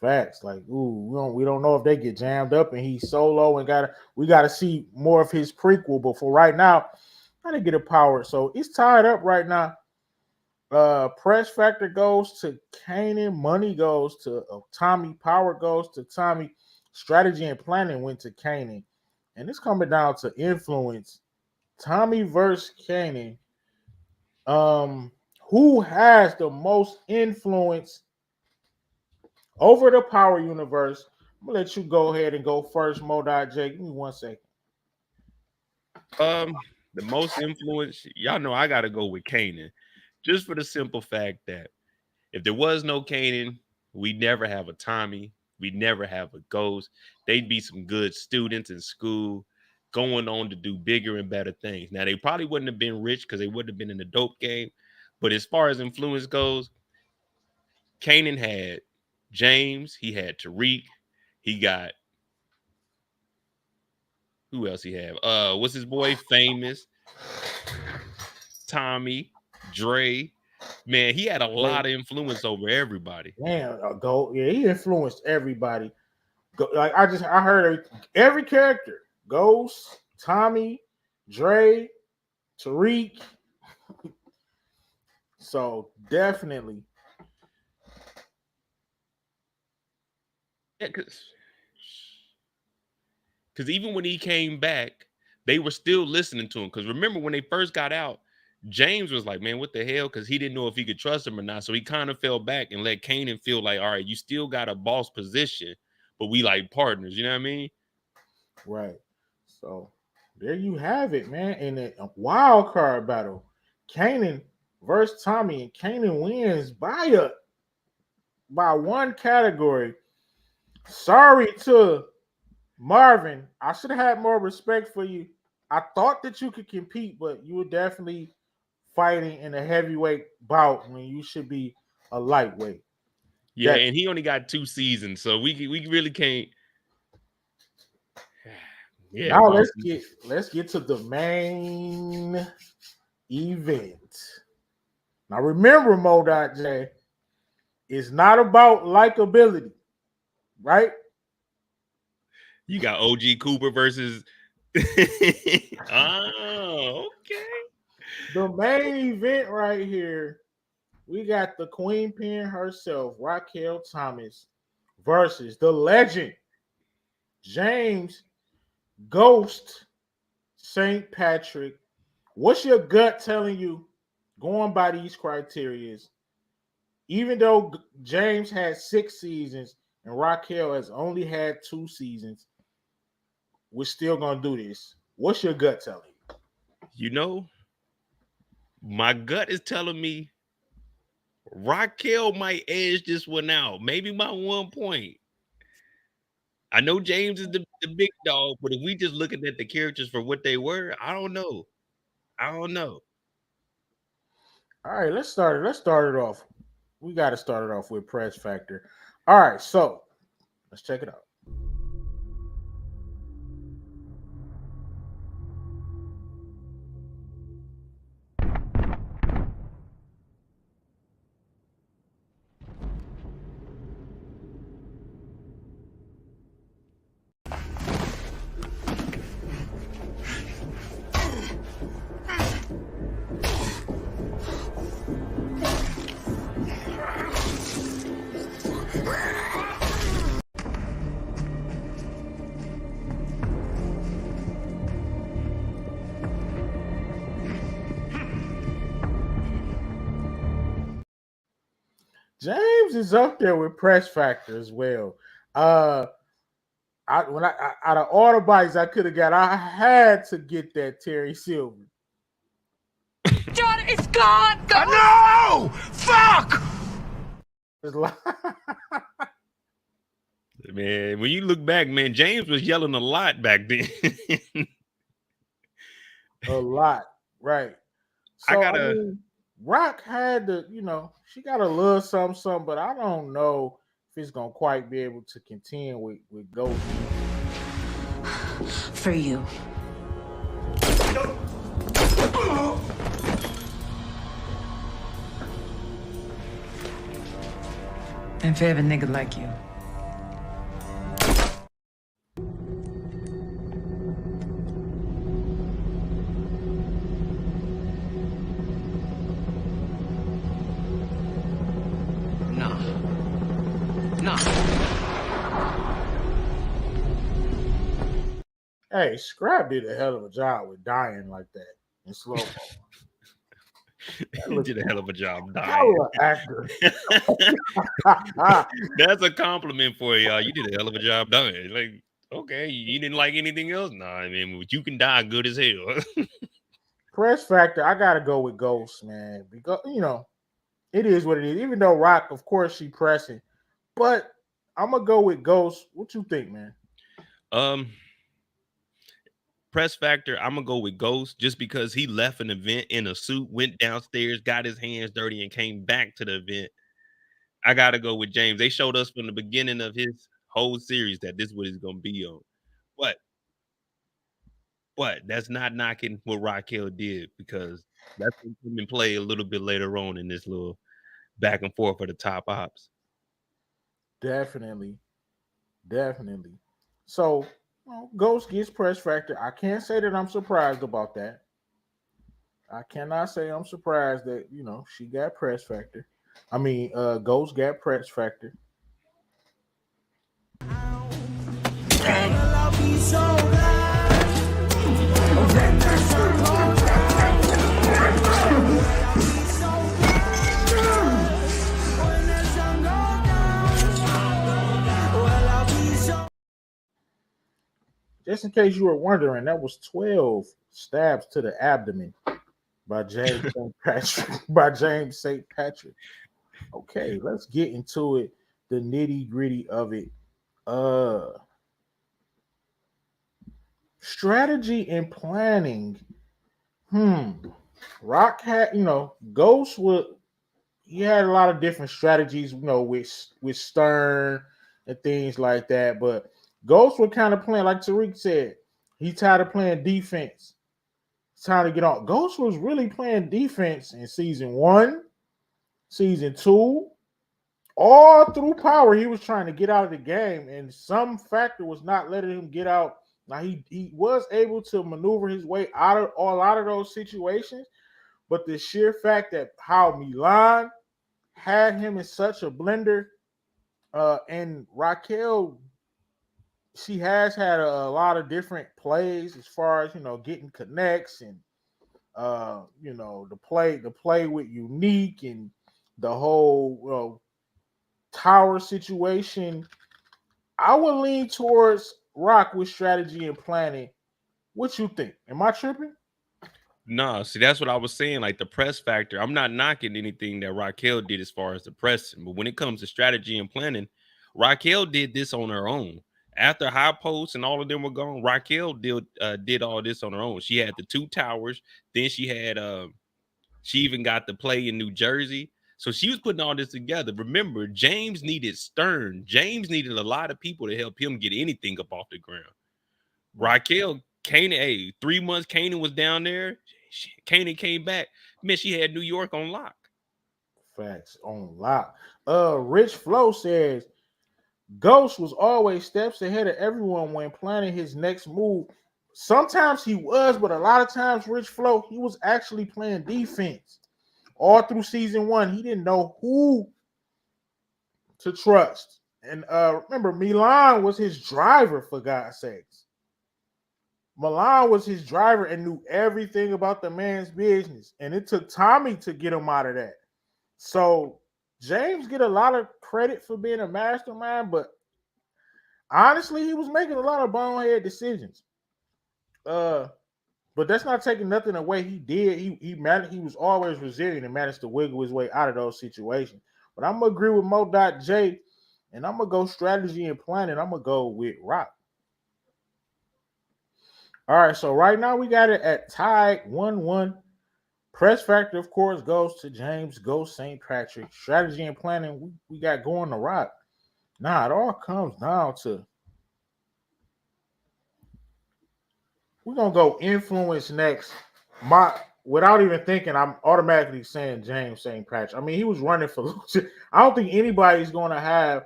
Facts. Like, we don't know if they get jammed up and he's solo and we gotta see more of his prequel. But for right now, gotta get it powered. So it's tied up right now. Press factor goes to Kanan, money goes to Tommy, power goes to Tommy, strategy and planning went to Kanan, and it's coming down to influence. Tommy versus Kanan. Who has the most influence over the power universe? I'm gonna let you go ahead and go first, Mo.J. Give me 1 second. The most influence, y'all know I gotta go with Kanan. Just for the simple fact that if there was no Kanan, we'd never have a Tommy. We'd never have a Ghost. They'd be some good students in school going on to do bigger and better things. Now, they probably wouldn't have been rich because they wouldn't have been in the dope game. But as far as influence goes, Kanan had James. He had Tariq. He got... Who else he had? What's his boy? Famous. Tommy. Dre, man, he had a lot of influence over everybody. Damn, he influenced everybody. I heard every character: Ghost, Tommy, Dre, Tariq. So definitely, yeah, because even when he came back, they were still listening to him. Because remember when they first got out, James was like, man, what the hell? Because he didn't know if he could trust him or not. So he kind of fell back and let Kanan feel like, all right, you still got a boss position, but we like partners. You know what I mean? Right. So there you have it, man. In a wild card battle, Kanan versus Tommy, and Kanan wins by one category. Sorry to Marvin. I should have had more respect for you. I thought that you could compete, but you were definitely fighting in a heavyweight bout when you should be a lightweight. Yeah, and he only got 2 seasons, so we really can't. Yeah. Now let's get to the main event. Now remember, Mo.J, it's not about likability, right? You got OG Cooper versus. Oh, okay. The main event right here, we got the Queen Pin herself, Raquel Thomas, versus the legend, James Ghost St. Patrick. What's your gut telling you going by these criterias? Even though James had 6 seasons and Raquel has only had 2 seasons, we're still going to do this. What's your gut telling you? You know, my gut is telling me Raquel might edge this one out, maybe by 1 point. I know James is the big dog, but if we just looking at the characters for what they were, I don't know. All right, let's start it off. We got to start it off with press factor. All right, so let's check it out. James is up there with press factor as well. Out of all the bites I could have got, I had to get that Terry Silver. John, it's gone. No! Fuck! It's like, Man, when you look back, man, James was yelling a lot back then. a lot, right? So I mean, Rock had to, she got a little something, but I don't know if it's gonna quite be able to contend with Ghost. For you. And for every nigga like you. Nah. Hey, Scrap did a hell of a job with dying like that in slow mo. He did a hell of a job dying. Hell of an actor. That's a compliment for y'all. You did a hell of a job dying. Like, okay, you didn't like anything else? Nah, I mean, you can die good as hell. Press factor, I gotta go with Ghost, man. Because it is what it is. Even though Rock, of course, she pressing, but I'm gonna go with Ghost. What you think, man? Press factor, I'm gonna go with Ghost just because he left an event in a suit, went downstairs, got his hands dirty, and came back to the event. I gotta go with James. They showed us from the beginning of his whole series that this is what he's gonna be on. But that's not knocking what Raquel did, because that's going to come in play a little bit later on in this little back and forth for the top ops. Definitely. So Ghost gets press factor. I can't say that I'm surprised about that. I cannot say I'm surprised that she got press factor. I mean, Ghost got press factor. Just in case you were wondering, that was 12 stabs to the abdomen by James St. Patrick. Okay, let's get into it. The nitty-gritty of it. Strategy and planning. Rock had, Ghost he had a lot of different strategies, with Stern and things like that, but Ghost were kind of playing, like Tariq said, he's tired of playing defense. It's time to get on. Ghost was really playing defense in season 1, season 2, all through Power. He was trying to get out of the game, and some factor was not letting him get out. Now he was able to maneuver his way out of those situations, but the sheer fact that how Milan had him in such a blender, and Raquel, she has had a lot of different plays as far as getting connects and the play with Unique and the whole tower situation. I would lean towards Rock with strategy and planning. What you think? Am I tripping? Nah, see, that's what I was saying. Like the press factor, I'm not knocking anything that Raquel did as far as the pressing, but when it comes to strategy and planning, Raquel did this on her own. After High Post and all of them were gone, Raquel did all this on her own. She had the 2 towers. Then she had she even got to play in New Jersey. So she was putting all this together. Remember, James needed Stern. James needed a lot of people to help him get anything up off the ground. Raquel, Kanan, 3 months Kanan was down there. Kanan came back. Man, she had New York on lock. Facts on lock. Rich Flo says Ghost was always steps ahead of everyone when planning his next move. Sometimes he was, but a lot of times, Rich Flo, he was actually playing defense. All through season 1, he didn't know who to trust. And remember, Milan was his driver, for God's sakes. Milan was his driver and knew everything about the man's business. And it took Tommy to get him out of that. So James get a lot of credit for being a mastermind, but honestly, he was making a lot of bonehead decisions. But that's not taking nothing away. He did. He managed. He was always resilient and managed to wiggle his way out of those situations. But I'm gonna agree with Mo.J, and I'm gonna go strategy and planning. I'm gonna go with Rock. All right. So right now we got it at tied 1-1. Press factor, of course, goes to James. Goes St. Patrick. Strategy and planning we got going to Rock. Nah, it all comes down to. We're gonna go influence next. Without even thinking, I'm automatically saying James St. Patrick. I mean, he was running for. I don't think anybody's gonna have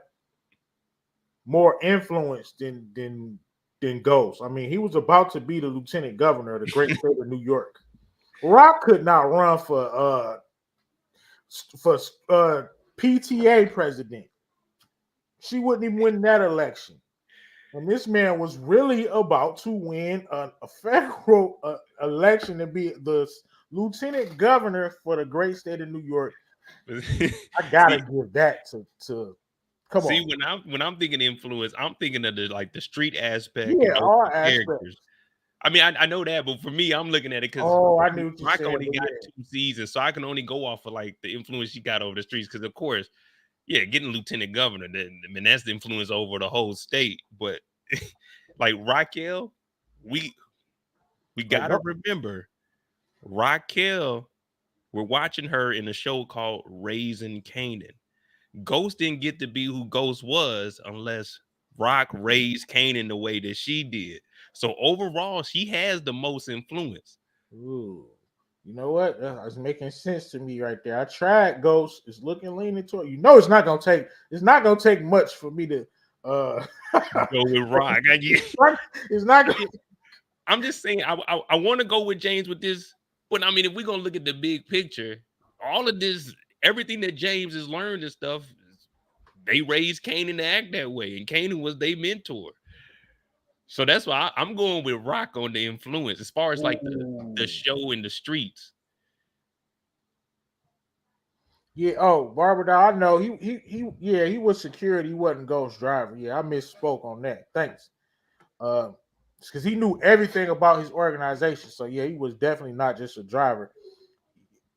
more influence than Ghost. I mean, he was about to be the lieutenant governor of the great state of New York. Rock could not run for PTA president. She wouldn't even win that election. And this man was really about to win a federal election to be the lieutenant governor for the great state of New York. I gotta give that to come See, on. when I'm thinking influence, I'm thinking of the street aspect Yeah, and all those aspects. characters. I mean, I know that, but for me, I'm looking at it because I knew what you Rock said, only but got yeah. 2 seasons, so I can only go off of like the influence she got over the streets. Because of course, yeah, getting lieutenant governor, I mean, that's the influence over the whole state. But like Raquel, we gotta remember Raquel. We're watching her in a show called Raising Kanan. Ghost didn't get to be who Ghost was unless Rock raised Kanan the way that she did. So overall, she has the most influence. Ooh. You know what? It's making sense to me right there. I tried Ghost. It's looking leaning toward. It's not gonna take much for me to Go with Rock. It's not gonna. I'm just saying I want to go with James with this, but I mean, if we're gonna look at the big picture, all of this, everything that James has learned and stuff, they raised Kanan to act that way, and Kanan was their mentor. So that's why I'm going with Rock on the influence as far as like the show in the streets. Yeah. Oh, Barbara Doll, I know he was security. He wasn't Ghost driver. Yeah, I misspoke on that. Thanks. Because he knew everything about his organization. So yeah, he was definitely not just a driver.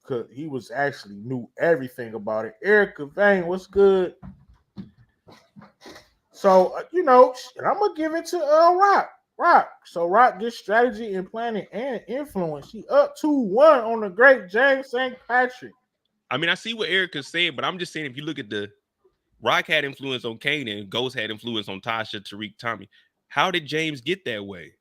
Cause he was actually knew everything about it. Erica Vane, what's good? So and I'm gonna give it to Rock. So Rock gets strategy and planning and influence. He up 2-1 on the great James St. Patrick. I mean, I see what Erica's saying, but I'm just saying if you look at the Rock had influence on Kanan, Ghost had influence on Tasha, Tariq, Tommy. How did James get that way?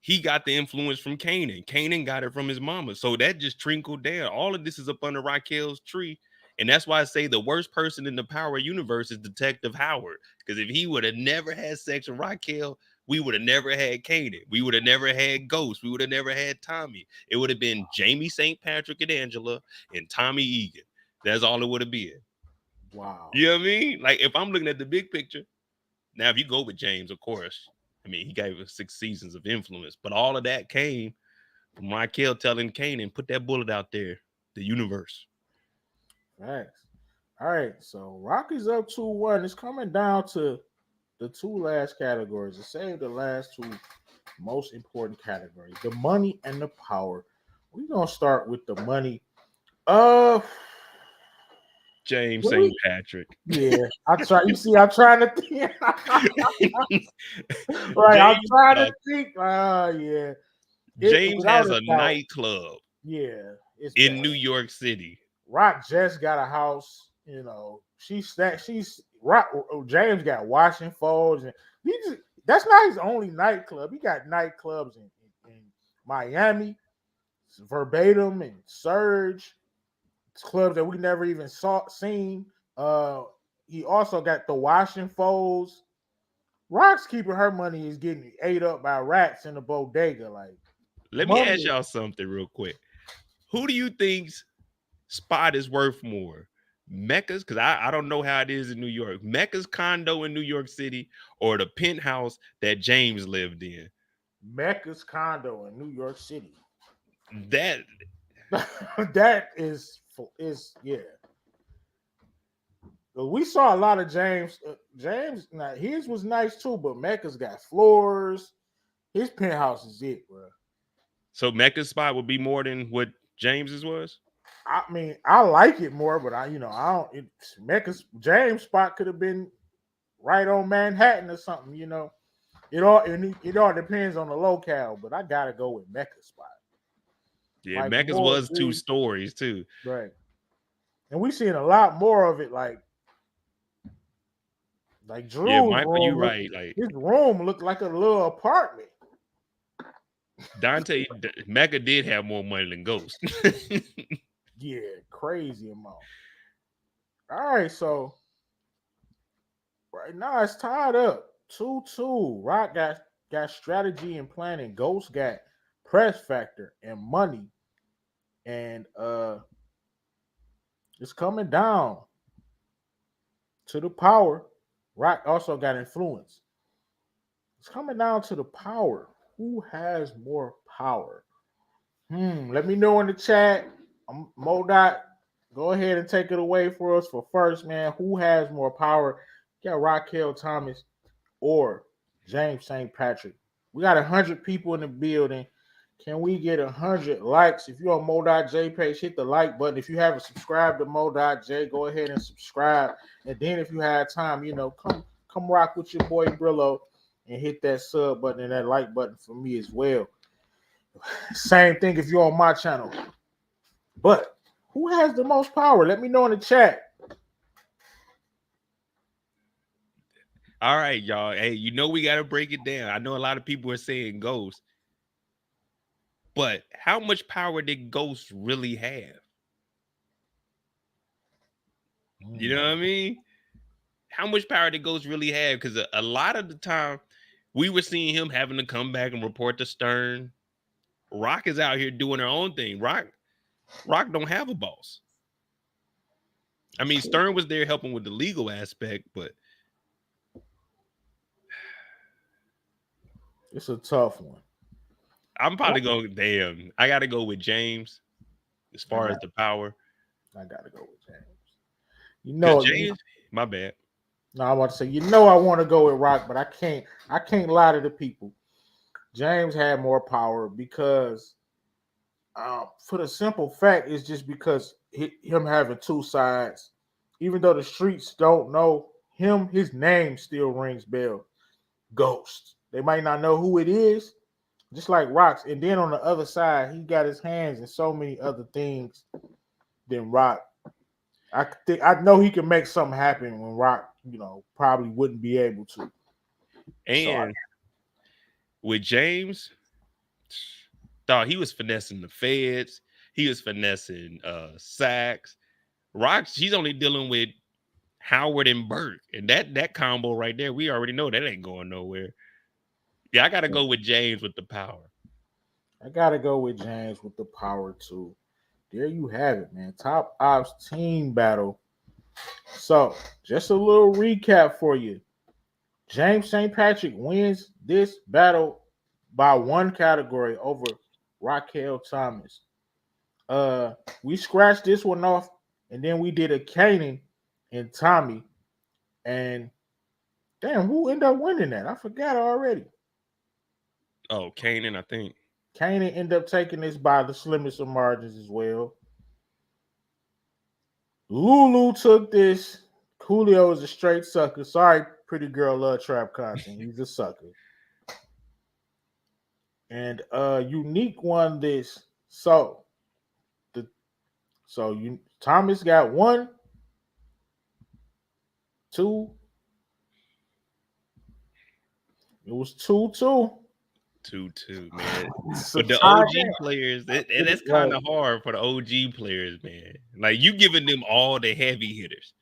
He got the influence from Kanan. Kanan got it from his mama. So that just trickled down. All of this is up under Raquel's tree. And that's why I say the worst person in the Power universe is Detective Howard. Because if he would have never had sex with Raquel, we would have never had Kanan. We would have never had Ghost. We would have never had Tommy. It would have been Jamie St. Patrick and Angela and Tommy Egan. That's all it would have been. Wow. You know what I mean? Like if I'm looking at the big picture, now if you go with James, of course, I mean, he gave us 6 seasons of influence, but all of that came from Raquel telling Kanan, put that bullet out there, the universe. Thanks. All right, so Rock is up 2-1. It's coming down to the 2 last categories. To save the last 2 most important categories, the money and the power. We're gonna start with the money. James St. Patrick. Yeah, I'm trying to think. Right, I'm trying to think. Yeah. James has a nightclub. Yeah, in New York City. Rock just got a house. Rock. James got washing folds, and that's not his only nightclub. He got nightclubs in Miami, Verbatim, and Surge. Clubs that we never even seen. He also got the washing folds. Rock's keeping her money is getting ate up by rats in the bodega. Like, let me ask y'all something real quick. Who do you think's spot is worth more? Mecca's, because I don't know how it is in New York. Mecca's condo in New York City or the penthouse that James lived in? Mecca's condo in New York City. That that is yeah. We saw a lot of James. James, now his was nice too, but Mecca's got floors. His penthouse is it, bro. So Mecca's spot would be more than what James's was. I mean, I like it more, but I don't. Mecca's James spot could have been right on Manhattan or something. It all depends on the locale, but I gotta go with Mecca's spot. Yeah, Like, Mecca's more was 2 dude. stories too. Right. And we seen a lot more of it, like Drew's Yeah, Michael, room. you right. Like his room looked like a little apartment. Dante, Mecca did have more money than Ghost. Yeah, crazy amount. All right, so right now it's tied up 2-2. Rock got strategy and planning. Ghost got press factor and money, and it's coming down to the power. Rock also got influence. It's coming down to the power. Who has more power? Let me know in the chat. Modot, go ahead and take it away for us for first, man. Who has more power? You got Raquel Thomas or James St. Patrick? We got 100 people in the building. Can we get 100 likes? If you're on Mo.J page, hit the like button. If you haven't subscribed to Mo.J, go ahead and subscribe. And then if you have time, come rock with your boy Brillo and hit that sub button and that like button for me as well. Same thing if you're on my channel. But who has the most power? Let me know in the chat. All right, y'all. Hey, we got to break it down. I know a lot of people are saying Ghost, but how much power did Ghost really have? You know what I mean? How much power did Ghost really have? Because a lot of the time, we were seeing him having to come back and report to Stern. Rock is out here doing her own thing. Rock don't have a boss. I mean, Stern was there helping with the legal aspect, but it's a tough one. I'm probably going, damn, I got to go with James as far as the power. I got to go with James. James, my bad. No, I want to say, I want to go with Rock, but I can't lie to the people. James had more power because for the simple fact, it's just because him having two sides, even though the streets don't know him, his name still rings bell. Ghost. They might not know who it is, just like Rock's. And then on the other side, he got his hands in so many other things than Rock. I know he can make something happen when Rock, probably wouldn't be able to. And with James, thought he was finessing the feds. He was finessing Sachs. Rock, she's only dealing with Howard and Burke. And that combo right there, we already know that ain't going nowhere. Yeah, I got to go with James with the power. I got to go with James with the power, too. There you have it, man. Top Opps team battle. So, just a little recap for you. James St. Patrick wins this battle by one category over Raquel Thomas. We scratched this one off, and then we did a Kanan and Tommy. And damn, who ended up winning that? I forgot already. Oh, Kanan, I think. Kanan ended up taking this by the slimmest of margins as well. Lulu took this. Julio is a straight sucker. Sorry, pretty girl love trap content. He's a sucker. And Unique won this. Thomas got 1, 2. It was 2-2. 2-2, man. But the OG players, that's kind of hard for the OG players, man. Like, you giving them all the heavy hitters.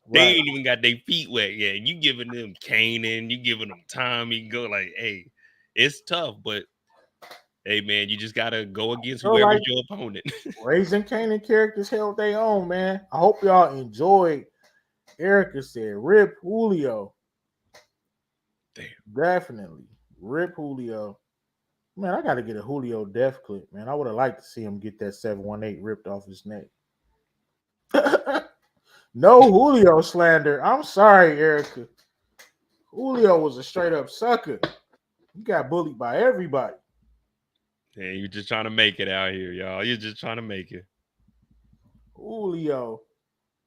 They ain't even got their feet wet yet. You giving them Kanan, you giving them Tommy. Go like, hey, it's tough, but hey, man, you just gotta go against whoever's your opponent. Raising Kanan characters held their own, man. I hope y'all enjoyed. Erica said, "Rip Julio." Damn, definitely rip Julio. Man, I got to get a Julio death clip, man. I would have liked to see him get that 718 ripped off his neck. No Julio slander. I'm sorry, Erica. Julio was a straight up sucker. He got bullied by everybody. Yeah, you're just trying to make it out here, y'all. You're just trying to make it. Julio.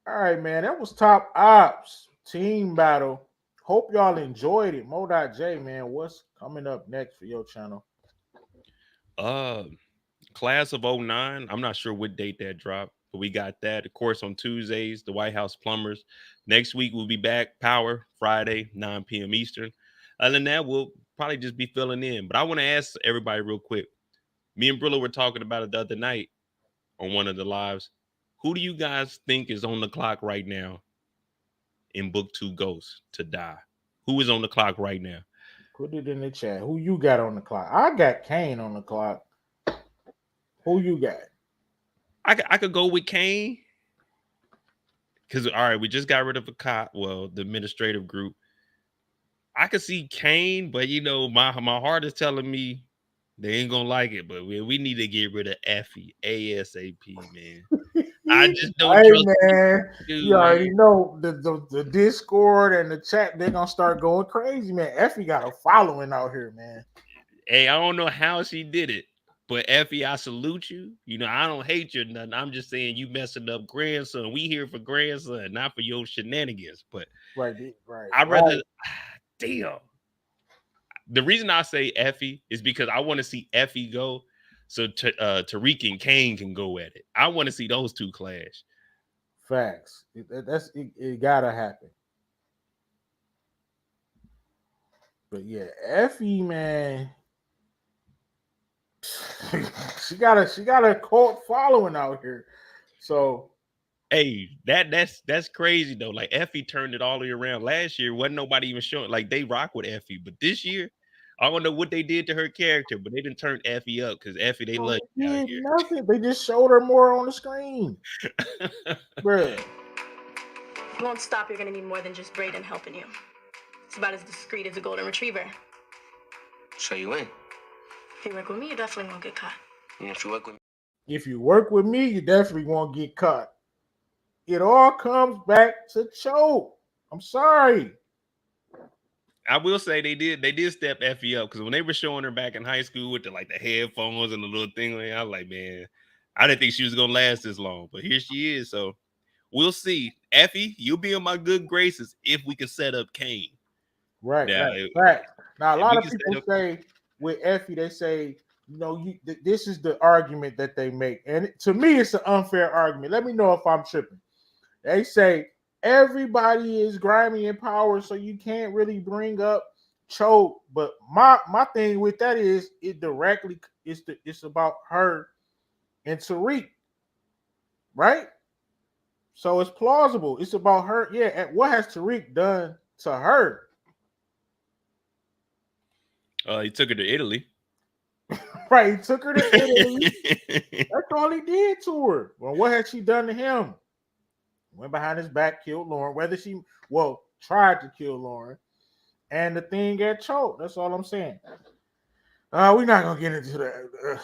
All right, man. That was Top Ops team battle. Hope y'all enjoyed it. Mo.J, man. What's coming up next for your channel? Class of 09. I'm not sure what date that dropped, but we got that. Of course, on Tuesdays, the White House Plumbers. Next week, we'll be back. Power, Friday, 9 p.m. Eastern. Other than that, we'll probably just be filling in. But I want to ask everybody real quick. Me and Brillo were talking about it the other night on one of the lives. Who do you guys think is on the clock right now in Book 2 Ghosts to die? Who is on the clock right now? Put it in the chat. Who you got on the clock? I got Kane on the clock. Who you got? I could go with Kane. Because, all right, we just got rid of a cop. Well, the administrative group. I could see Kane, but, you know, my heart is telling me they ain't going to like it. But we need to get rid of Effie ASAP, man. I just don't trust man. dude, You already know the Discord and the chat, they're going to start going crazy, man. Effie got a following out here, man. Hey, I don't know how she did it. But Effie, I salute you. You know, I don't hate you or nothing. I'm just saying you messing up grandson. We here for grandson, not for your shenanigans. But right. I'd rather damn. The reason I say Effie is because I want to see Effie go so Tariq and Kane can go at it. I want to see those two clash. Facts. It gotta happen. But yeah, Effie, man. she got a cult following out here. So hey, that's crazy though. Like Effie turned it all the way around. Last year wasn't nobody even showing like they rock with Effie, but this year I don't know what they did to her character, but they didn't turn Effie up because Effie they love you out here. Nothing. They just showed her more on the screen. Bruh. You won't stop. You're gonna need more than just Brayden helping you. It's about as discreet as a golden retriever. So you in? If you work with me, you definitely won't get caught. And if you work with me, you definitely won't get caught. It all comes back to Choke. I'm sorry. I will say they did step Effie up because when they were showing her back in high school with the headphones and the little thing, I was like, man, I didn't think she was gonna last this long, but here she is. So we'll see. Effie, you'll be in my good graces if we can set up Kane. Right. Now, a lot of people say with Effie, they say, you know, this is the argument that they make. And to me, it's an unfair argument. Let me know if I'm tripping. They say everybody is grimy in power, so you can't really bring up Choke. But my thing with that is it directly it's about her and Tariq, right? So it's plausible. It's about her. Yeah. And what has Tariq done to her? He took her to Italy. Right, he took her to Italy. That's all he did to her. Well, what had she done to him? Went behind his back, killed Lauren. Tried to kill Lauren. And the thing got choked. That's all I'm saying. We're not gonna get into that.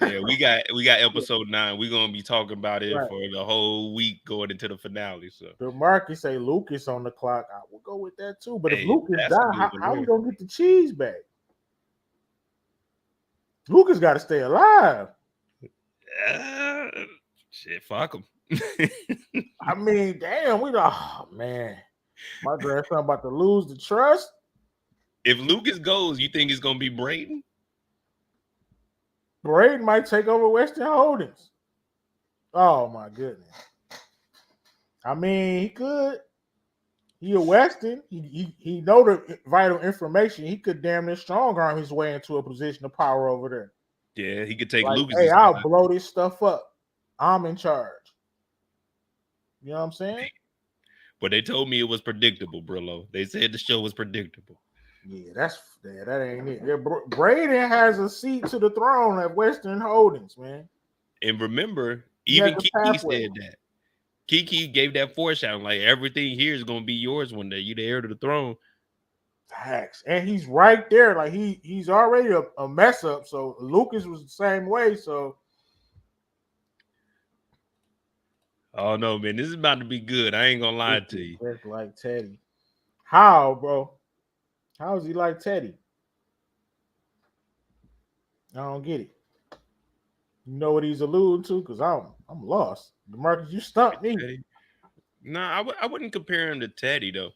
Yeah, we got episode 9. We're gonna be talking about it for the whole week going into the finale. So the Marcus say Lucas on the clock. I will go with that too. But if Lucas die, how we gonna get the cheese back? Lucas got to stay alive. Shit, fuck him. I mean, damn, man. My grandson about to lose the trust. If Lucas goes, you think it's gonna be Brayden? Brayden might take over Weston Holdings. Oh my goodness. I mean, he could. He a Weston. He know the vital information. He could damn near strong arm his way into a position of power over there. Yeah, he could take like, Lucas. Hey, I'll blow this stuff up. I'm in charge. You know what I'm saying? But they told me it was predictable, Brillo. They said the show was predictable. Yeah, that ain't it. Yeah, Brayden has a seat to the throne at Western Holdings, man. And remember, even Kiki said that. Kiki gave that foreshadowing, like everything here is gonna be yours one day. You the heir to the throne. Facts. And he's right there. Like he's already a mess up. So Lucas was the same way. So Oh no, man, this is about to be good. I ain't gonna lie to you. Just like Teddy. How, bro? How is he like Teddy? I don't get it. You know what he's alluding to? Because I'm lost. DeMarcus, you stumped me. Teddy? Nah, I wouldn't compare him to Teddy though.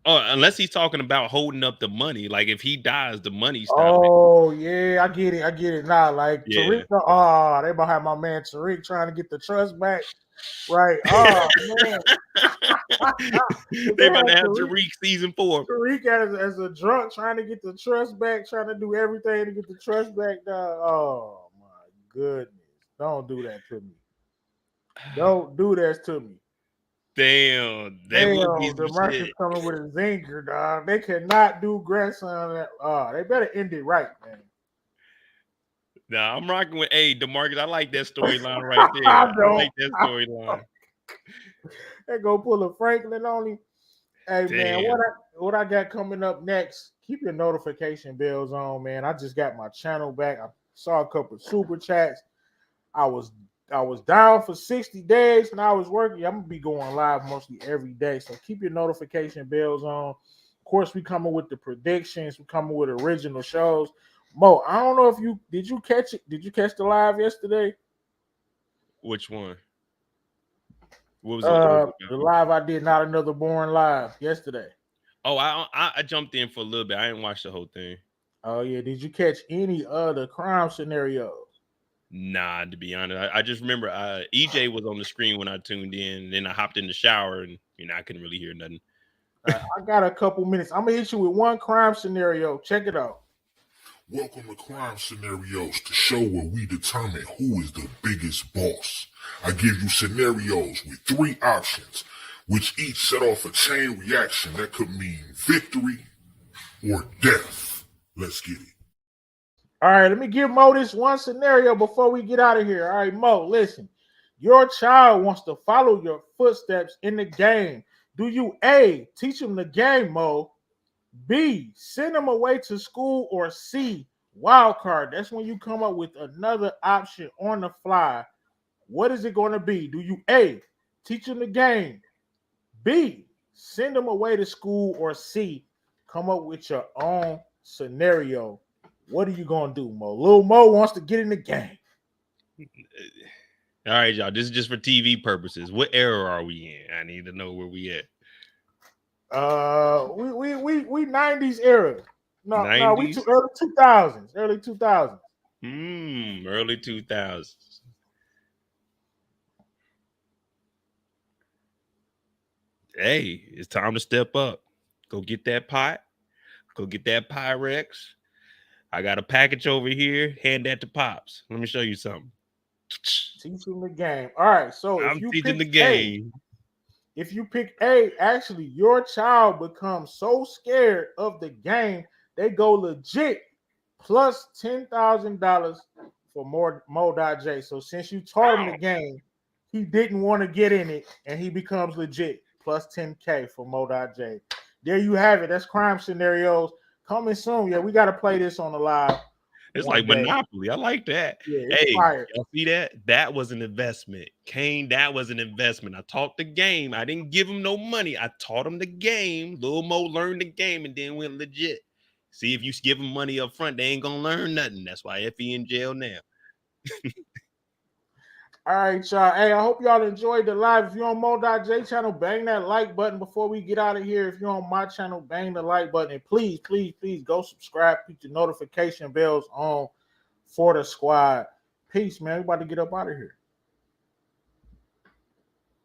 Oh, unless he's talking about holding up the money. Like if he dies, the money stops. Oh yeah, I get it. Now, like Yeah. Tariq, they about to have my man Tariq trying to get the trust back. Right. Oh man. They about to have Tariq season 4. Tariq as a drunk trying to get the trust back, trying to do everything to get the trust back. Oh my goodness. Don't do that to me. Don't do that to me. Damn, the market's coming with a zinger, dog. They cannot do grandson. They better end it right, man. Nah, I'm rocking with DeMarcus. I like that storyline right there. I like that storyline. They go pull a Franklin on him. Hey, Damn. man, what I got coming up next? Keep your notification bells on, man. I just got my channel back. I saw a couple of super chats. I was down for 60 days and I was working. I'm gonna be going live mostly every day. So keep your notification bells on. Of course, we coming with the predictions. We coming with original shows. Mo, I don't know if did you catch it? Did you catch the live yesterday? Which one? What was the live I did? Not Another Born live yesterday. Oh, I jumped in for a little bit. I didn't watch the whole thing. Oh yeah, did you catch any other crime scenarios? Nah, to be honest, I just remember EJ was on the screen when I tuned in. And then I hopped in the shower and I couldn't really hear nothing. I got a couple minutes. I'm gonna hit you with one crime scenario. Check it out. Welcome to Crime Scenarios, the show where we determine who is the biggest boss. I give you scenarios with 3 options, which each set off a chain reaction that could mean victory or death. Let's get it. All right, let me give Mo this one scenario before we get out of here. All right, Mo, listen. Your child wants to follow your footsteps in the game. Do you A, teach him the game, Mo? B, send him away to school, or C, wild card? That's when you come up with another option on the fly. What is it going to be? Do you A, teach him the game? B, send him away to school, or C, come up with your own scenario? What are you going to do, Mo? Lil Mo wants to get in the game. All right, y'all. This is just for TV purposes. What era are we in? I need to know where we at. We 90s era. No, 90s? No, we early 2000s. Early 2000s. Early 2000s. Hey, it's time to step up. Go get that pot. Go get that Pyrex. I got a package over here. Hand that to Pops. Let me show you something. Teaching the game. All right, so I'm teaching the game. If you pick A, actually, your child becomes so scared of the game, they go legit plus $10,000 for Mo.J. So since you taught him the game, he didn't want to get in it, and he becomes legit plus 10K for Mo.J. There you have it. That's crime scenarios coming soon. Yeah, we got to play this on the live. It's like Monopoly. I like that. Yeah, hey, fire. Y'all see that? That was an investment. Kane, that was an investment. I taught the game. I didn't give him no money. I taught him the game. Lil Mo learned the game and then went legit. See, if you give him money up front, they ain't going to learn nothing. That's why Effie in jail now. All right, y'all. Hey, I hope y'all enjoyed the live. If you're on Mo.J channel, bang that like button before we get out of here. If you're on my channel, bang the like button. And please, please, please go subscribe. Put your notification bells on for the squad. Peace, man. We about to get up out of here.